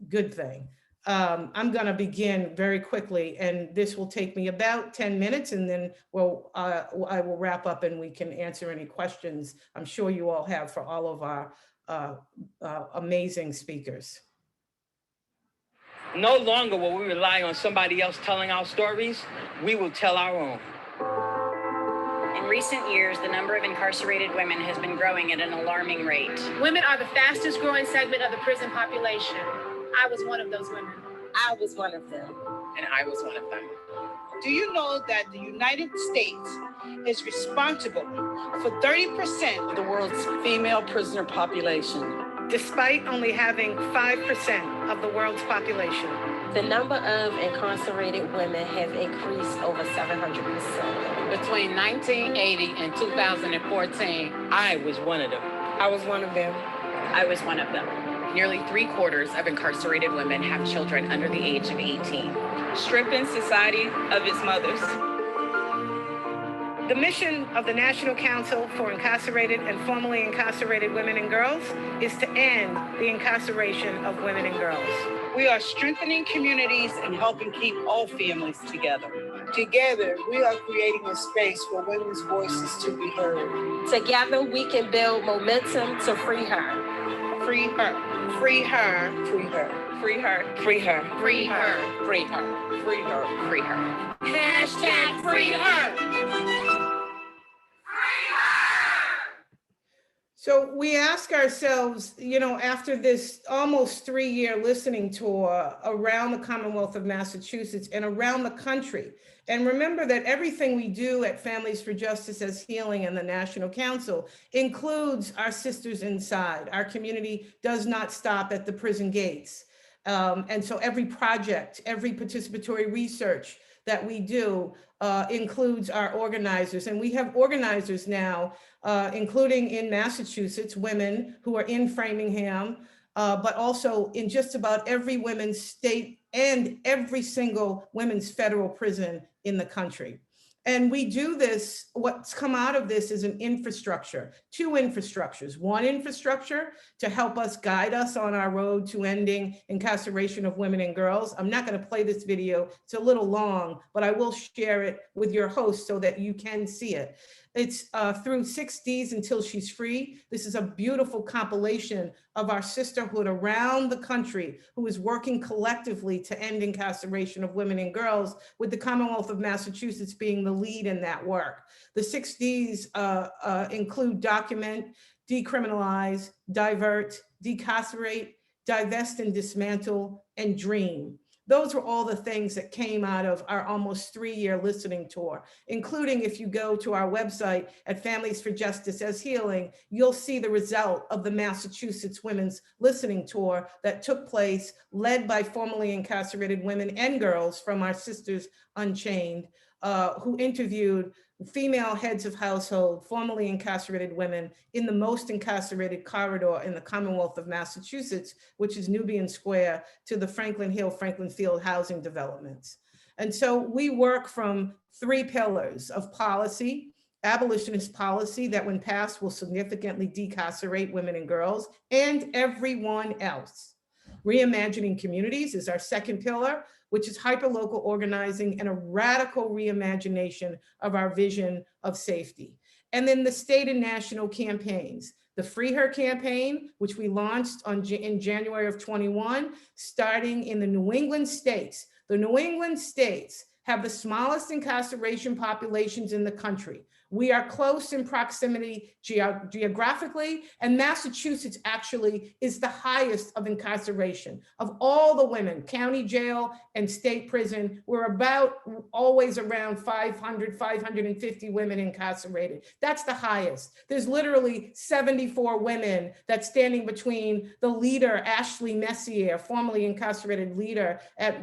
Speaker 6: good thing. I'm going to begin very quickly, and this will take me about 10 minutes, and then I will wrap up and we can answer any questions I'm sure you all have for all of our amazing speakers.
Speaker 7: No longer will we rely on somebody else telling our stories. We will tell our own.
Speaker 8: In recent years, the number of incarcerated women has been growing at an alarming rate.
Speaker 9: Women are the fastest growing segment of the prison population. I was one of those women.
Speaker 10: I was one of them.
Speaker 7: And I was one of them.
Speaker 10: Do you know that the United States is responsible for 30% of the world's female prisoner population?
Speaker 6: Despite only having 5% of the world's population.
Speaker 11: The number of incarcerated women has increased over 700%.
Speaker 12: Between 1980 and 2014,
Speaker 7: I was one of them.
Speaker 11: I was one of them.
Speaker 8: I was one of them.
Speaker 13: Nearly 3/4 of incarcerated women have children under the age of 18.
Speaker 14: Stripping society of its mothers.
Speaker 6: The mission of the National Council for Incarcerated and Formerly Incarcerated Women and Girls is to end the incarceration of women and girls.
Speaker 10: We are strengthening communities and helping keep all families together.
Speaker 14: Together, we are creating a space for women's voices to be heard.
Speaker 11: Together, we can build momentum to free her.
Speaker 10: Free her.
Speaker 14: Free her. Free her.
Speaker 10: Free her.
Speaker 13: Free her.
Speaker 10: Free her.
Speaker 13: Free her.
Speaker 10: Free her.
Speaker 13: Free her.
Speaker 11: Hashtag free her.
Speaker 6: So we ask ourselves, you know, after this almost 3-year listening tour around the Commonwealth of Massachusetts and around the country, and remember that everything we do at Families for Justice as Healing and the National Council includes our sisters inside. Our community does not stop at the prison gates. And so every project, every participatory research that we do includes our organizers. And we have organizers now, including in Massachusetts, women who are in Framingham, but also in just about every women's state and every single women's federal prison in the country. And we do this, what's come out of this is an infrastructure, 2 infrastructures. One infrastructure to help us guide us on our road to ending incarceration of women and girls. I'm not going to play this video, it's a little long, but I will share it with your host so that you can see it. It's through 6 Ds until she's free. This is a beautiful compilation of our sisterhood around the country who is working collectively to end incarceration of women and girls, with the Commonwealth of Massachusetts being the lead in that work. The 6 Ds include document, decriminalize, divert, decarcerate, divest and dismantle, and dream. Those were all the things that came out of our almost 3-year listening tour, including if you go to our website at Families for Justice as Healing, you'll see the result of the Massachusetts Women's Listening Tour that took place, led by formerly incarcerated women and girls from our Sisters Unchained, who interviewed female heads of household, formerly incarcerated women in the most incarcerated corridor in the Commonwealth of Massachusetts, which is Nubian Square, to the Franklin Hill, Franklin Field housing developments. And so we work from 3 pillars of policy: abolitionist policy that when passed will significantly decarcerate women and girls and everyone else. Reimagining communities is our second pillar, which is hyperlocal organizing and a radical reimagination of our vision of safety. And then the state and national campaigns. The Free Her campaign, which we launched in January of 21, starting in the New England states. The New England states have the smallest incarceration populations in the country. We are close in proximity geographically, and Massachusetts actually is the highest of incarceration. Of all the women, county jail and state prison, we're about always around 500, 550 women incarcerated. That's the highest. There's literally 74 women that's standing between the leader, Ashley Messier, formerly incarcerated leader at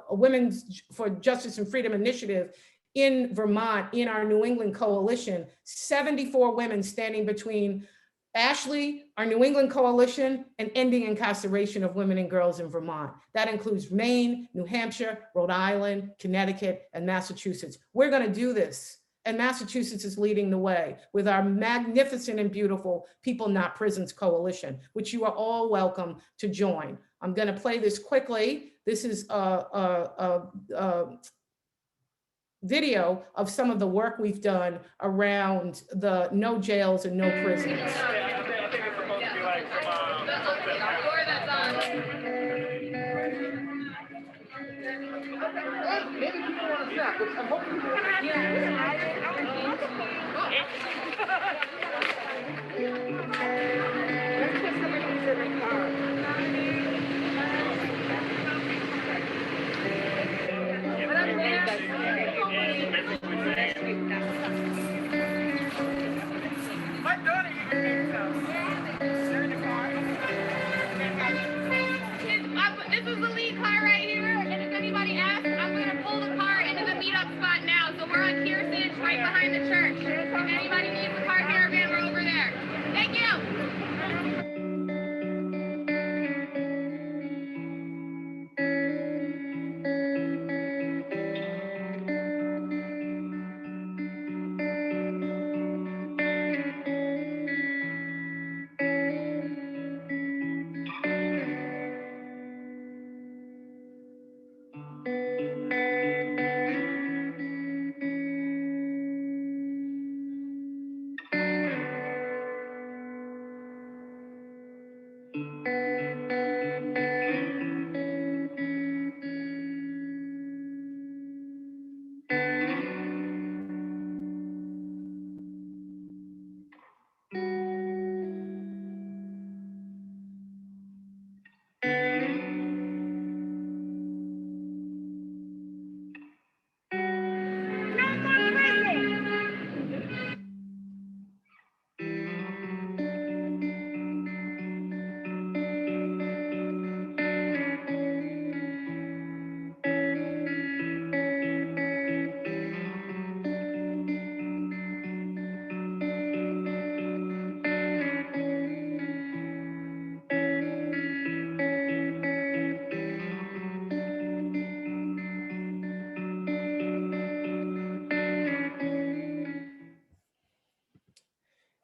Speaker 6: Women's for Justice and Freedom Initiative, in Vermont, in our New England coalition, 74 women standing between Ashley, our New England coalition, and ending incarceration of women and girls in Vermont. That includes Maine, New Hampshire, Rhode Island, Connecticut, and Massachusetts. We're gonna do this. And Massachusetts is leading the way with our magnificent and beautiful People Not Prisons coalition, which you are all welcome to join. I'm gonna play this quickly. This is a video of some of the work we've done around the no jails and no prisons.
Speaker 9: This is the lead car right here, and if anybody asks, I'm gonna pull the car into the meetup spot now. So we're on Kearsley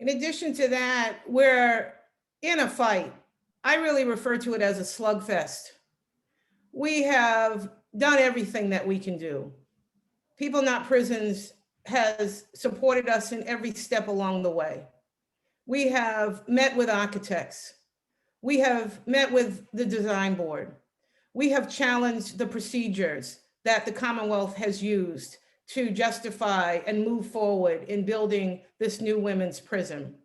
Speaker 6: In addition to that, we're in a fight. I really refer to it as a slugfest. We have done everything that we can do. People Not Prisons has supported us in every step along the way. We have met with architects. We have met with the design board. We have challenged the procedures that the Commonwealth has used to justify and move forward in building this new women's prison.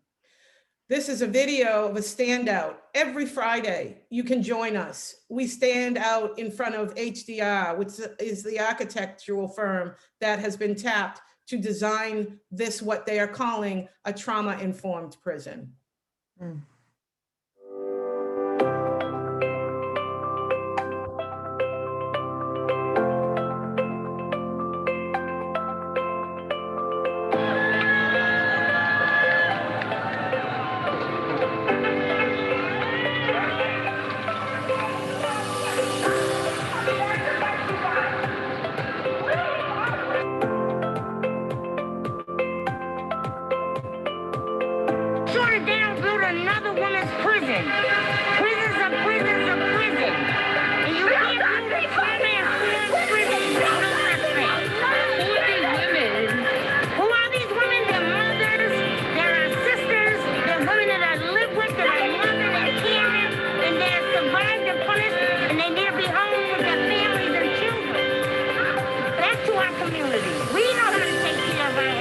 Speaker 6: This is a video of a standout. Every Friday, you can join us. We stand out in front of HDR, which is the architectural firm that has been tapped to design this, what they are calling a trauma-informed prison.
Speaker 1: Mm.
Speaker 15: Another woman's prison. Prisons are prisons are prisons. And you can't do this prison. No respect. Who are these women? Who are these women? They're mothers, they're our sisters, they're women that I live with, that I love, that I care, and they have survived and punished, and they need to be home with their families and children. Back to our community. We know how to take care of our own.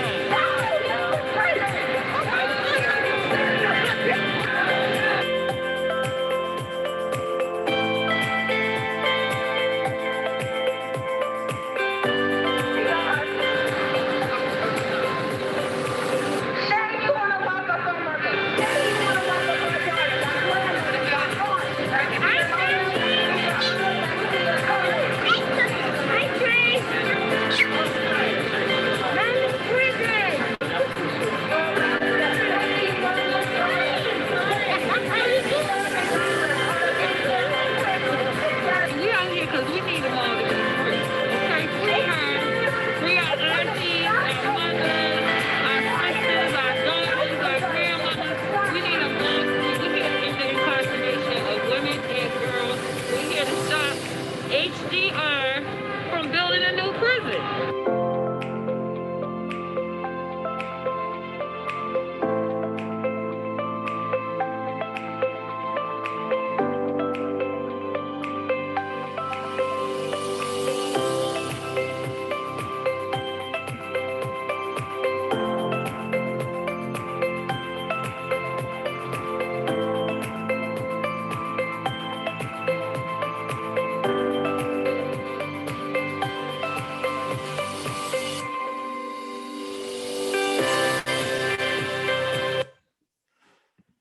Speaker 15: HDR from building a new prison.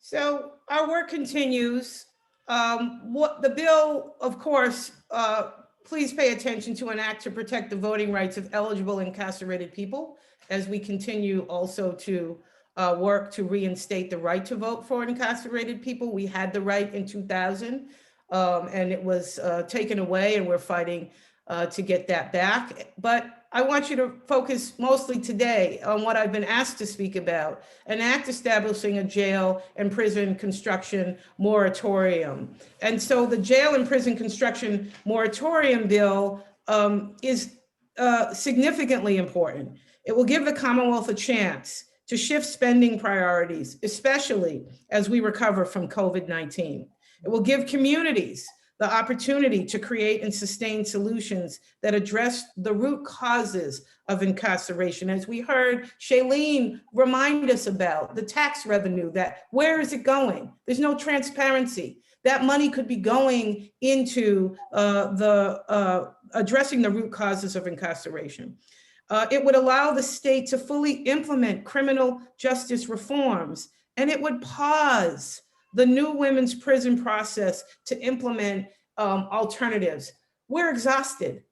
Speaker 6: So our work continues. What the bill, of course, please pay attention to an act to protect the voting rights of eligible incarcerated people as we continue also to work to reinstate the right to vote for incarcerated people. We had the right in 2000 and it was taken away, and we're fighting to get that back. But I want you to focus mostly today on what I've been asked to speak about, an act establishing a jail and prison construction moratorium. And so the jail and prison construction moratorium bill is significantly important. It will give the Commonwealth a chance to shift spending priorities, especially as we recover from COVID-19. It will give communities the opportunity to create and sustain solutions that address the root causes of incarceration. As we heard Shailene remind us about the tax revenue, that where is it going? There's no transparency. That money could be going into addressing the root causes of incarceration. It would allow the state to fully implement criminal justice reforms, and it would pause the new women's prison process to implement alternatives. We're exhausted.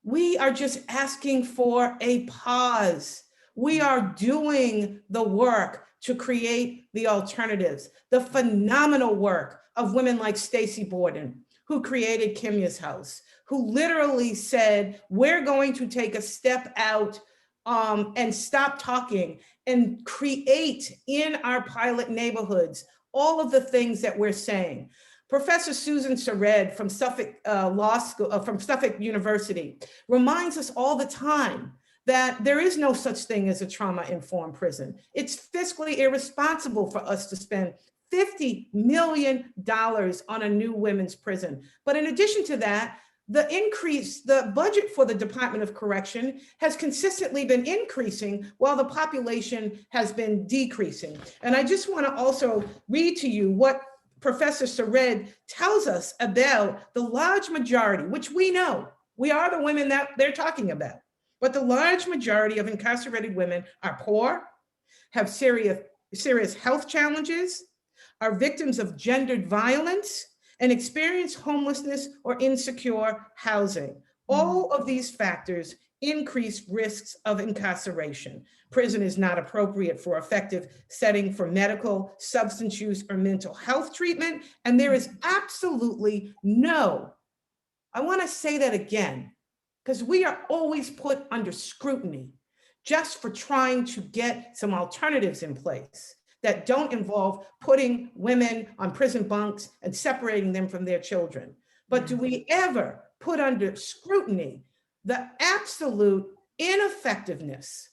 Speaker 6: We are just asking for a pause. We are doing the work to create the alternatives, the phenomenal work of women like Stacey Borden, who created Kimya's House, who literally said, we're going to take a step out and stop talking and create in our pilot neighborhoods all of the things that we're saying. Professor Susan Sered from Suffolk Law School, from Suffolk University, reminds us all the time that there is no such thing as a trauma-informed prison. It's fiscally irresponsible for us to spend $50 million on a new women's prison. But in addition to that, the budget for the Department of Correction has consistently been increasing while the population has been decreasing. And I just want to also read to you what Professor Sered tells us about the large majority, which we know, we are the women that they're talking about, but the large majority of incarcerated women are poor, have serious health challenges, are victims of gendered violence, and experience homelessness or insecure housing. All of these factors increase risks of incarceration. Prison is not appropriate for effective setting for medical, substance use, or mental health treatment. And there is absolutely no, I want to say that again, because we are always put under scrutiny just for trying to get some alternatives in place that don't involve putting women on prison bunks and separating them from their children. But do we ever put under scrutiny the absolute ineffectiveness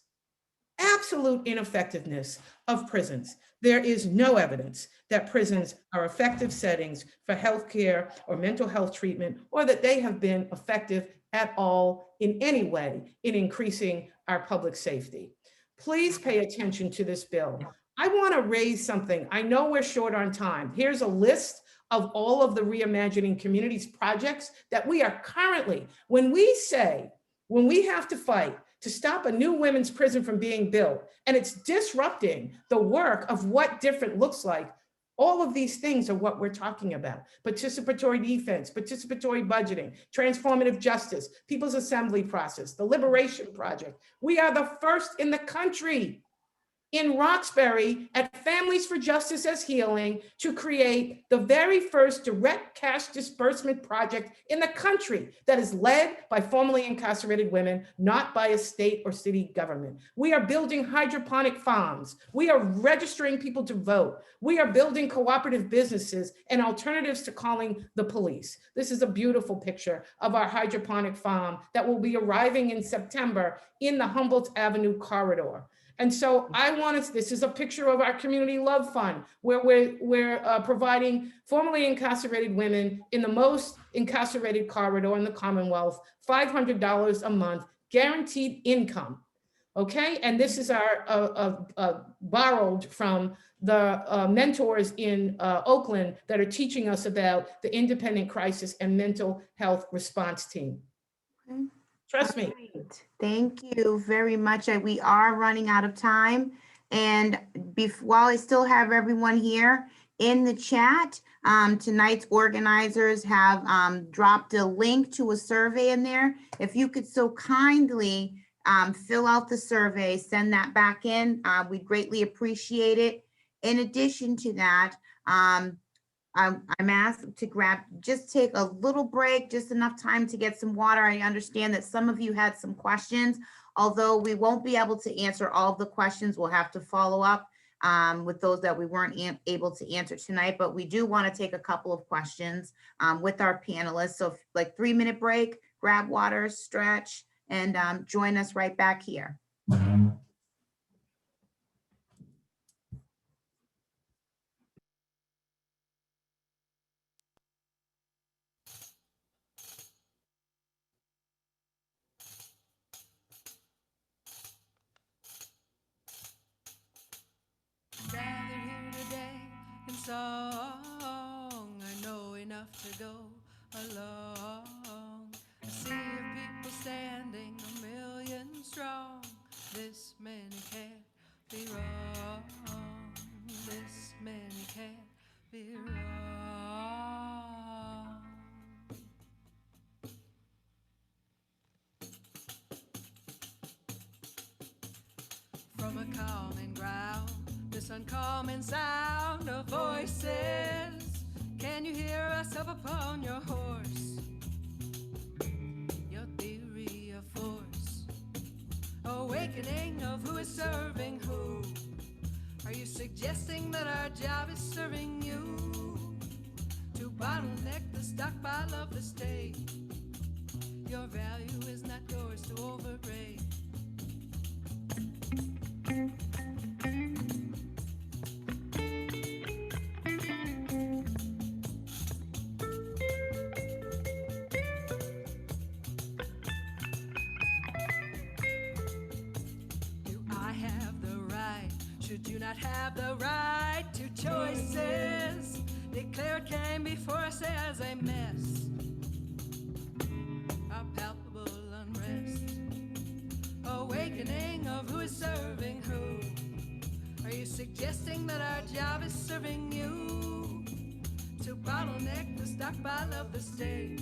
Speaker 6: of prisons? There is no evidence that prisons are effective settings for healthcare or mental health treatment, or that they have been effective at all in any way in increasing our public safety. Please pay attention to this bill. I want to raise something. I know we're short on time. Here's a list of all of the Reimagining Communities projects that we are currently, when we have to fight to stop a new women's prison from being built, and it's disrupting the work of what different looks like, all of these things are what we're talking about. Participatory defense, participatory budgeting, transformative justice, people's assembly process, the Liberation Project. We are the first in the country in Roxbury at Families for Justice as Healing to create the very first direct cash disbursement project in the country that is led by formerly incarcerated women, not by a state or city government. We are building hydroponic farms. We are registering people to vote. We are building cooperative businesses and alternatives to calling the police. This is a beautiful picture of our hydroponic farm that will be arriving in September in the Humboldt Avenue corridor. And so this is a picture of our Community Love Fund, where we're providing formerly incarcerated women in the most incarcerated corridor in the Commonwealth, $500 a month, guaranteed income, okay? And this is our borrowed from the mentors in Oakland that are teaching us about the Independent Crisis and Mental Health Response Team.
Speaker 1: Okay.
Speaker 6: Trust me.
Speaker 1: Right. Thank you very much. We are running out of time. And while I still have everyone here in the chat, tonight's organizers have dropped a link to a survey in there. If you could so kindly fill out the survey, send that back in, we'd greatly appreciate it. In addition to that, I'm asked to just take a little break, just enough time to get some water. I understand that some of you had some questions, although we won't be able to answer all of the questions. We'll have to follow up with those that we weren't able to answer tonight, but we do want to take a couple of questions with our panelists. So like 3-minute break, grab water, stretch, and join us right back here.
Speaker 16: Song, I know enough to go along. A sea of people standing 1,000,000 strong. This many can't be wrong. This many can't be wrong. From a common ground, this uncommon sound of voices. Can you hear us up upon your horse? Your theory of force. Awake Awakening of who is serving who. Are you suggesting that our job is serving you? To bottleneck the stockpile of the state. Your value is not yours to overrate. Do I have the right? Should you not have the right to choices? Declare it came before us as a mess. A palpable unrest. Awakening of who is serving who. Are you suggesting that our job is serving you? To bottleneck the stockpile of the state.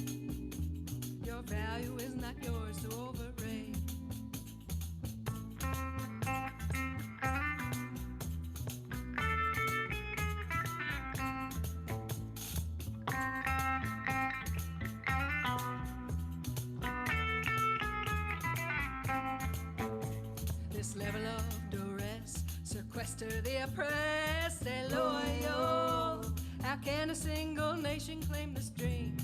Speaker 16: Your value is not yours to overrate. This level of duress, sequester the oppressed, stay loyal. How can a single nation claim this dream?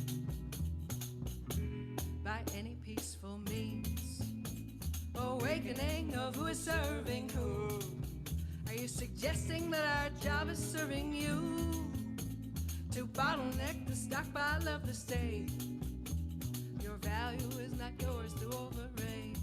Speaker 16: By any peaceful means. Awakening of who is serving who. Are you suggesting that our job is serving you? To bottleneck the stockpile of the state. Your value is not yours to overrate.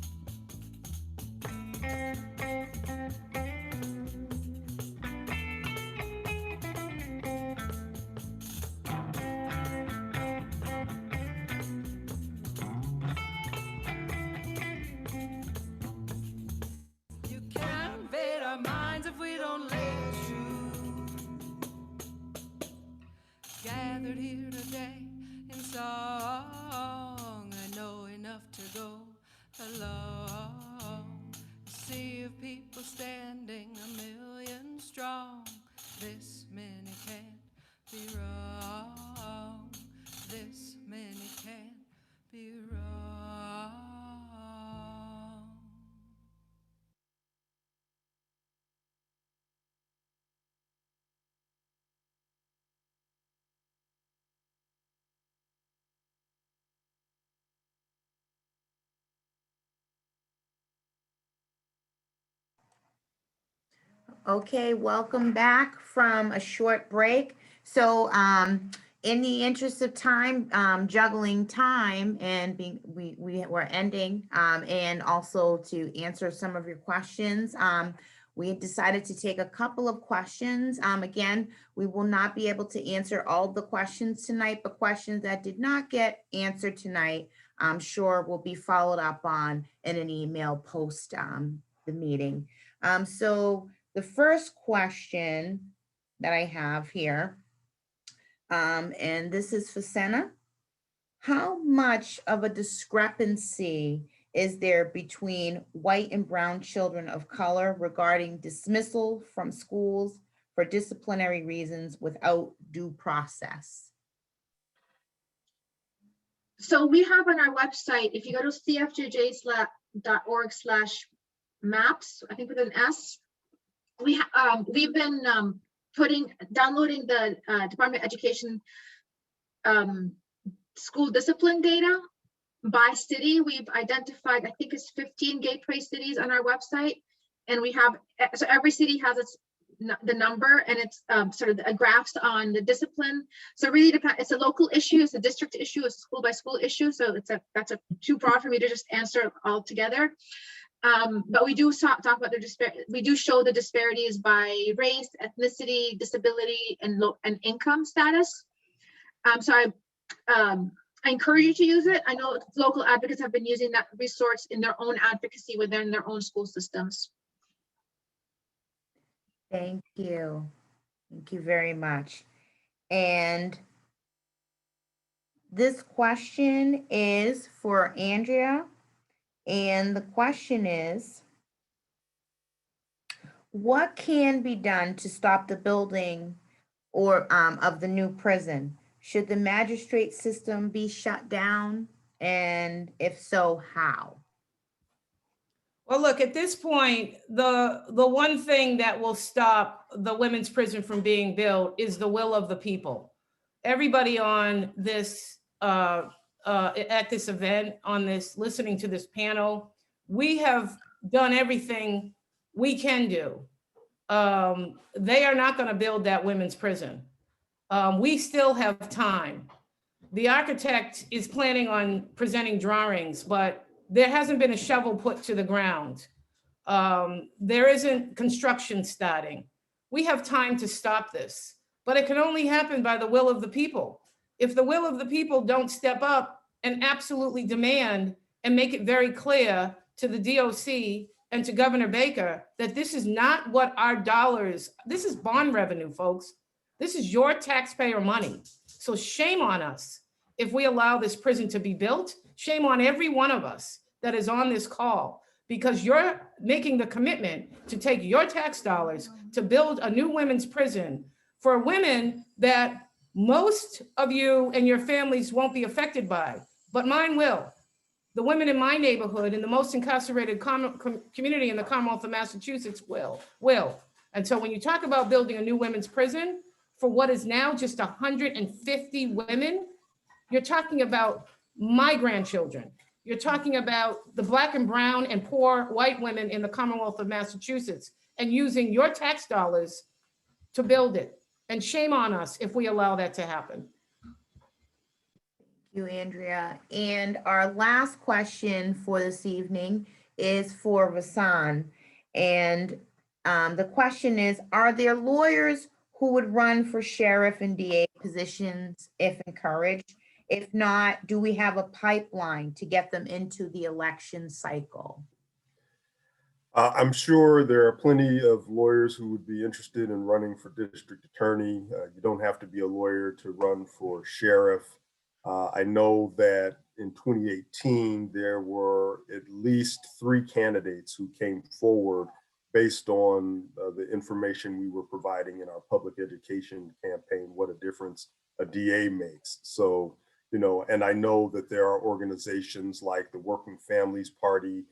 Speaker 16: You can't invade our minds if we don't let you. Gathered here today in song, I know enough to go along. Sea of people standing 1,000,000 strong. This many can't be wrong. This many can't be wrong.
Speaker 1: Okay, welcome back from a short break. So in the interest of time, juggling time and being, we're ending, and also to answer some of your questions, we had decided to take a couple of questions. Again, we will not be able to answer all the questions tonight, but questions that did not get answered tonight, I'm sure will be followed up on in an email post the meeting. So the first question that I have here, and this is for Senna. How much of a discrepancy is there between white and brown children of color regarding dismissal from schools for disciplinary reasons without due process?
Speaker 5: So we have on our website, if you go to cfjj.org/maps, I think with an S, we've been downloading the Department of Education school discipline data by city. We've identified, I think it's 15 gateway cities on our website, and we have, so every city has the number, and it's sort of a graphs on the discipline. So it really depends. It's a local issue, it's a district issue, it's a school by school issue. So that's too broad for me to just answer all together. But we do talk about we do show the disparities by race, ethnicity, disability, and income status. So I encourage you to use it. I know local advocates have been using that resource in their own advocacy within their own school systems.
Speaker 1: Thank you. Thank you very much. And this question is for Andrea. And the question is, what can be done to stop the building or of the new prison? Should the magistrate system be shut down? And if so, how?
Speaker 6: Well, look, at this point, the one thing that will stop the women's prison from being built is the will of the people. Everybody on this at this event, on this, listening to this panel, we have done everything we can do. They are not going to build that women's prison. We still have time. The architect is planning on presenting drawings, but there hasn't been a shovel put to the ground. There isn't construction starting. We have time to stop this, but it can only happen by the will of the people. If the will of the people don't step up and absolutely demand and make it very clear to the DOC and to Governor Baker that this is not what our dollars, this is bond revenue, folks. This is your taxpayer money. So shame on us if we allow this prison to be built. Shame on every one of us that is on this call, because you're making the commitment to take your tax dollars to build a new women's prison for women that most of you and your families won't be affected by, but mine will. The women in my neighborhood, in the most incarcerated community in the Commonwealth of Massachusetts will. And so when you talk about building a new women's prison for what is now just 150 women, you're talking about my grandchildren. You're talking about the Black and brown and poor white women in the Commonwealth of Massachusetts, and using your tax dollars to build it. And shame on us if we allow that to happen.
Speaker 1: Thank you, Andrea. And our last question for this evening is for Vasan. And the question is, are there lawyers who would run for sheriff and DA positions if encouraged? If not, do we have a pipeline to get them into the election cycle?
Speaker 3: I'm sure there are plenty of lawyers who would be interested in running for district attorney. You don't have to be a lawyer to run for sheriff. I know that in 2018, there were at least 3 candidates who came forward based on the information we were providing in our public education campaign, what a difference a DA makes. So, you know, and I know that there are organizations like the Working Families Party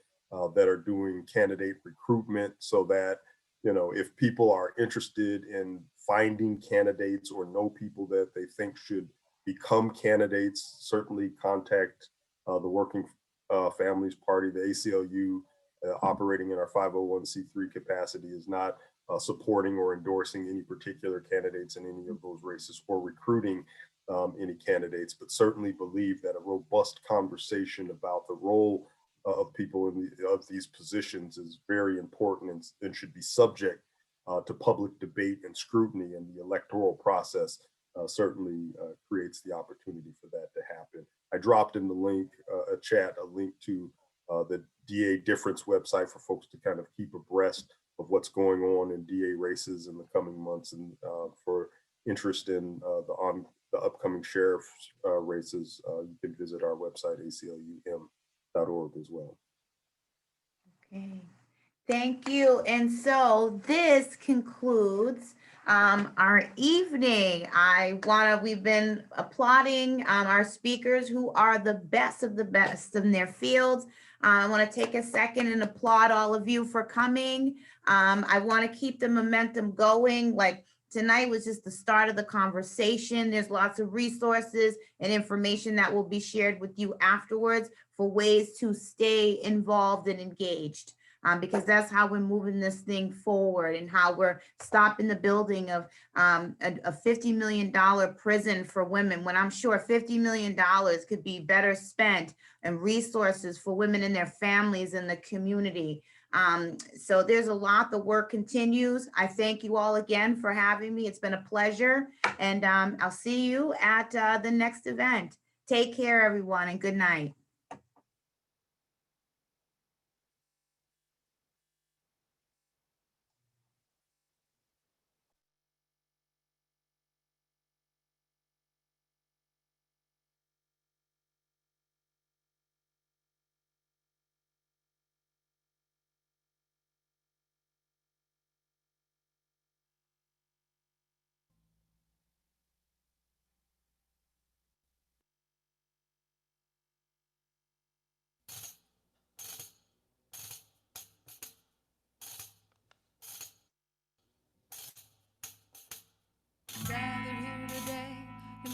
Speaker 3: that are doing candidate recruitment, so that, you know, if people are interested in finding candidates or know people that they think should become candidates, certainly contact the Working Families Party. The ACLU, operating in our 501c3 capacity, is not supporting or endorsing any particular candidates in any of those races or recruiting any candidates, but certainly believe that a robust conversation about the role of people of these positions is very important and should be subject to public debate and scrutiny, and the electoral process certainly creates the opportunity for that to happen. I dropped in the link, a link to the DA Difference website for folks to kind of keep abreast of what's going on in DA races in the coming months, and for interest in the upcoming sheriff races, you can visit our website, aclum.org as well.
Speaker 1: Okay, thank you. And so this concludes our evening. We've been applauding our speakers who are the best of the best in their fields. I want to take a second and applaud all of you for coming. I want to keep the momentum going. Like, tonight was just the start of the conversation. There's lots of resources and information that will be shared with you afterwards for ways to stay involved and engaged. Because that's how we're moving this thing forward, and how we're stopping the building of a $50 million prison for women, when I'm sure $50 million could be better spent and resources for women and their families in the community. So there's a lot. The work continues. I thank you all again for having me. It's been a pleasure, and I'll see you at the next event. Take care, everyone, and good night.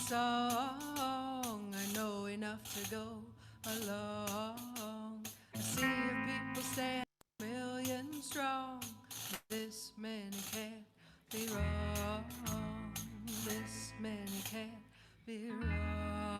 Speaker 16: song. I know enough to go along. A sea of people stand a million strong. This many can't be wrong. This many can't be wrong.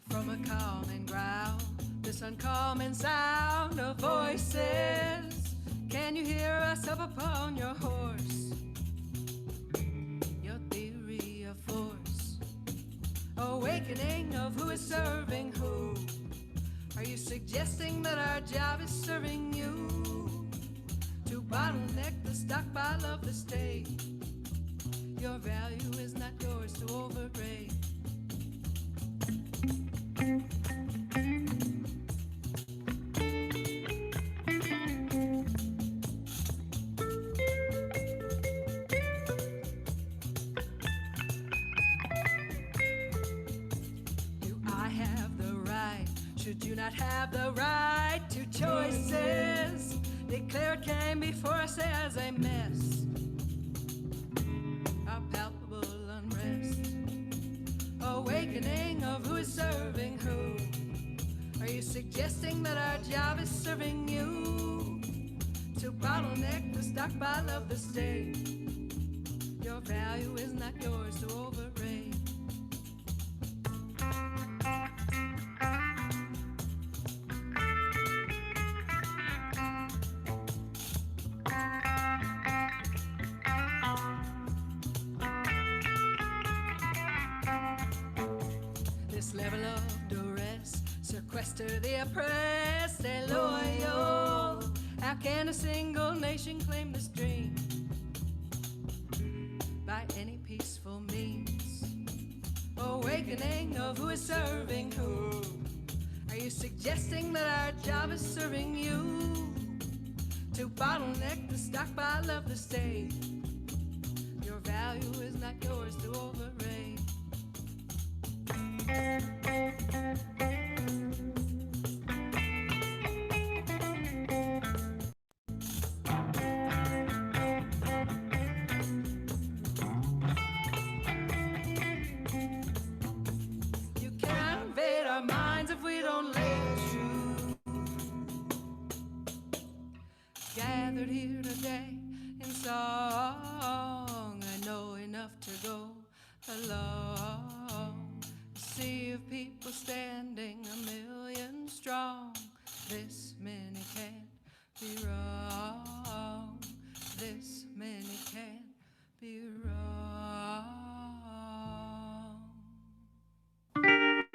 Speaker 16: From a calming ground, this uncommon sound of voices. Can you hear us up upon your horse? Your theory of force, awakening of who is serving who. Are you suggesting that our job is serving you? To bottleneck the stockpile of the state. Your value is not yours to overrate. Should you not have the right to choices? Declare it came before us as a mess. A palpable unrest. Awakening of who is serving who. Are you suggesting that our job is serving you? To bottleneck the stockpile of the state. Your value is not yours to overrate. Level of duress, sequester the oppressed, stay loyal. How can a single nation claim this dream? By any peaceful means. Awakening of who is serving who. Are you suggesting that our job is serving you? To bottleneck the stockpile of the state. Your value is not yours to overrate. You can't invade our minds if we don't let you. Gathered here today in song, I know enough to go along. A sea of people standing a million strong. This many can't be wrong.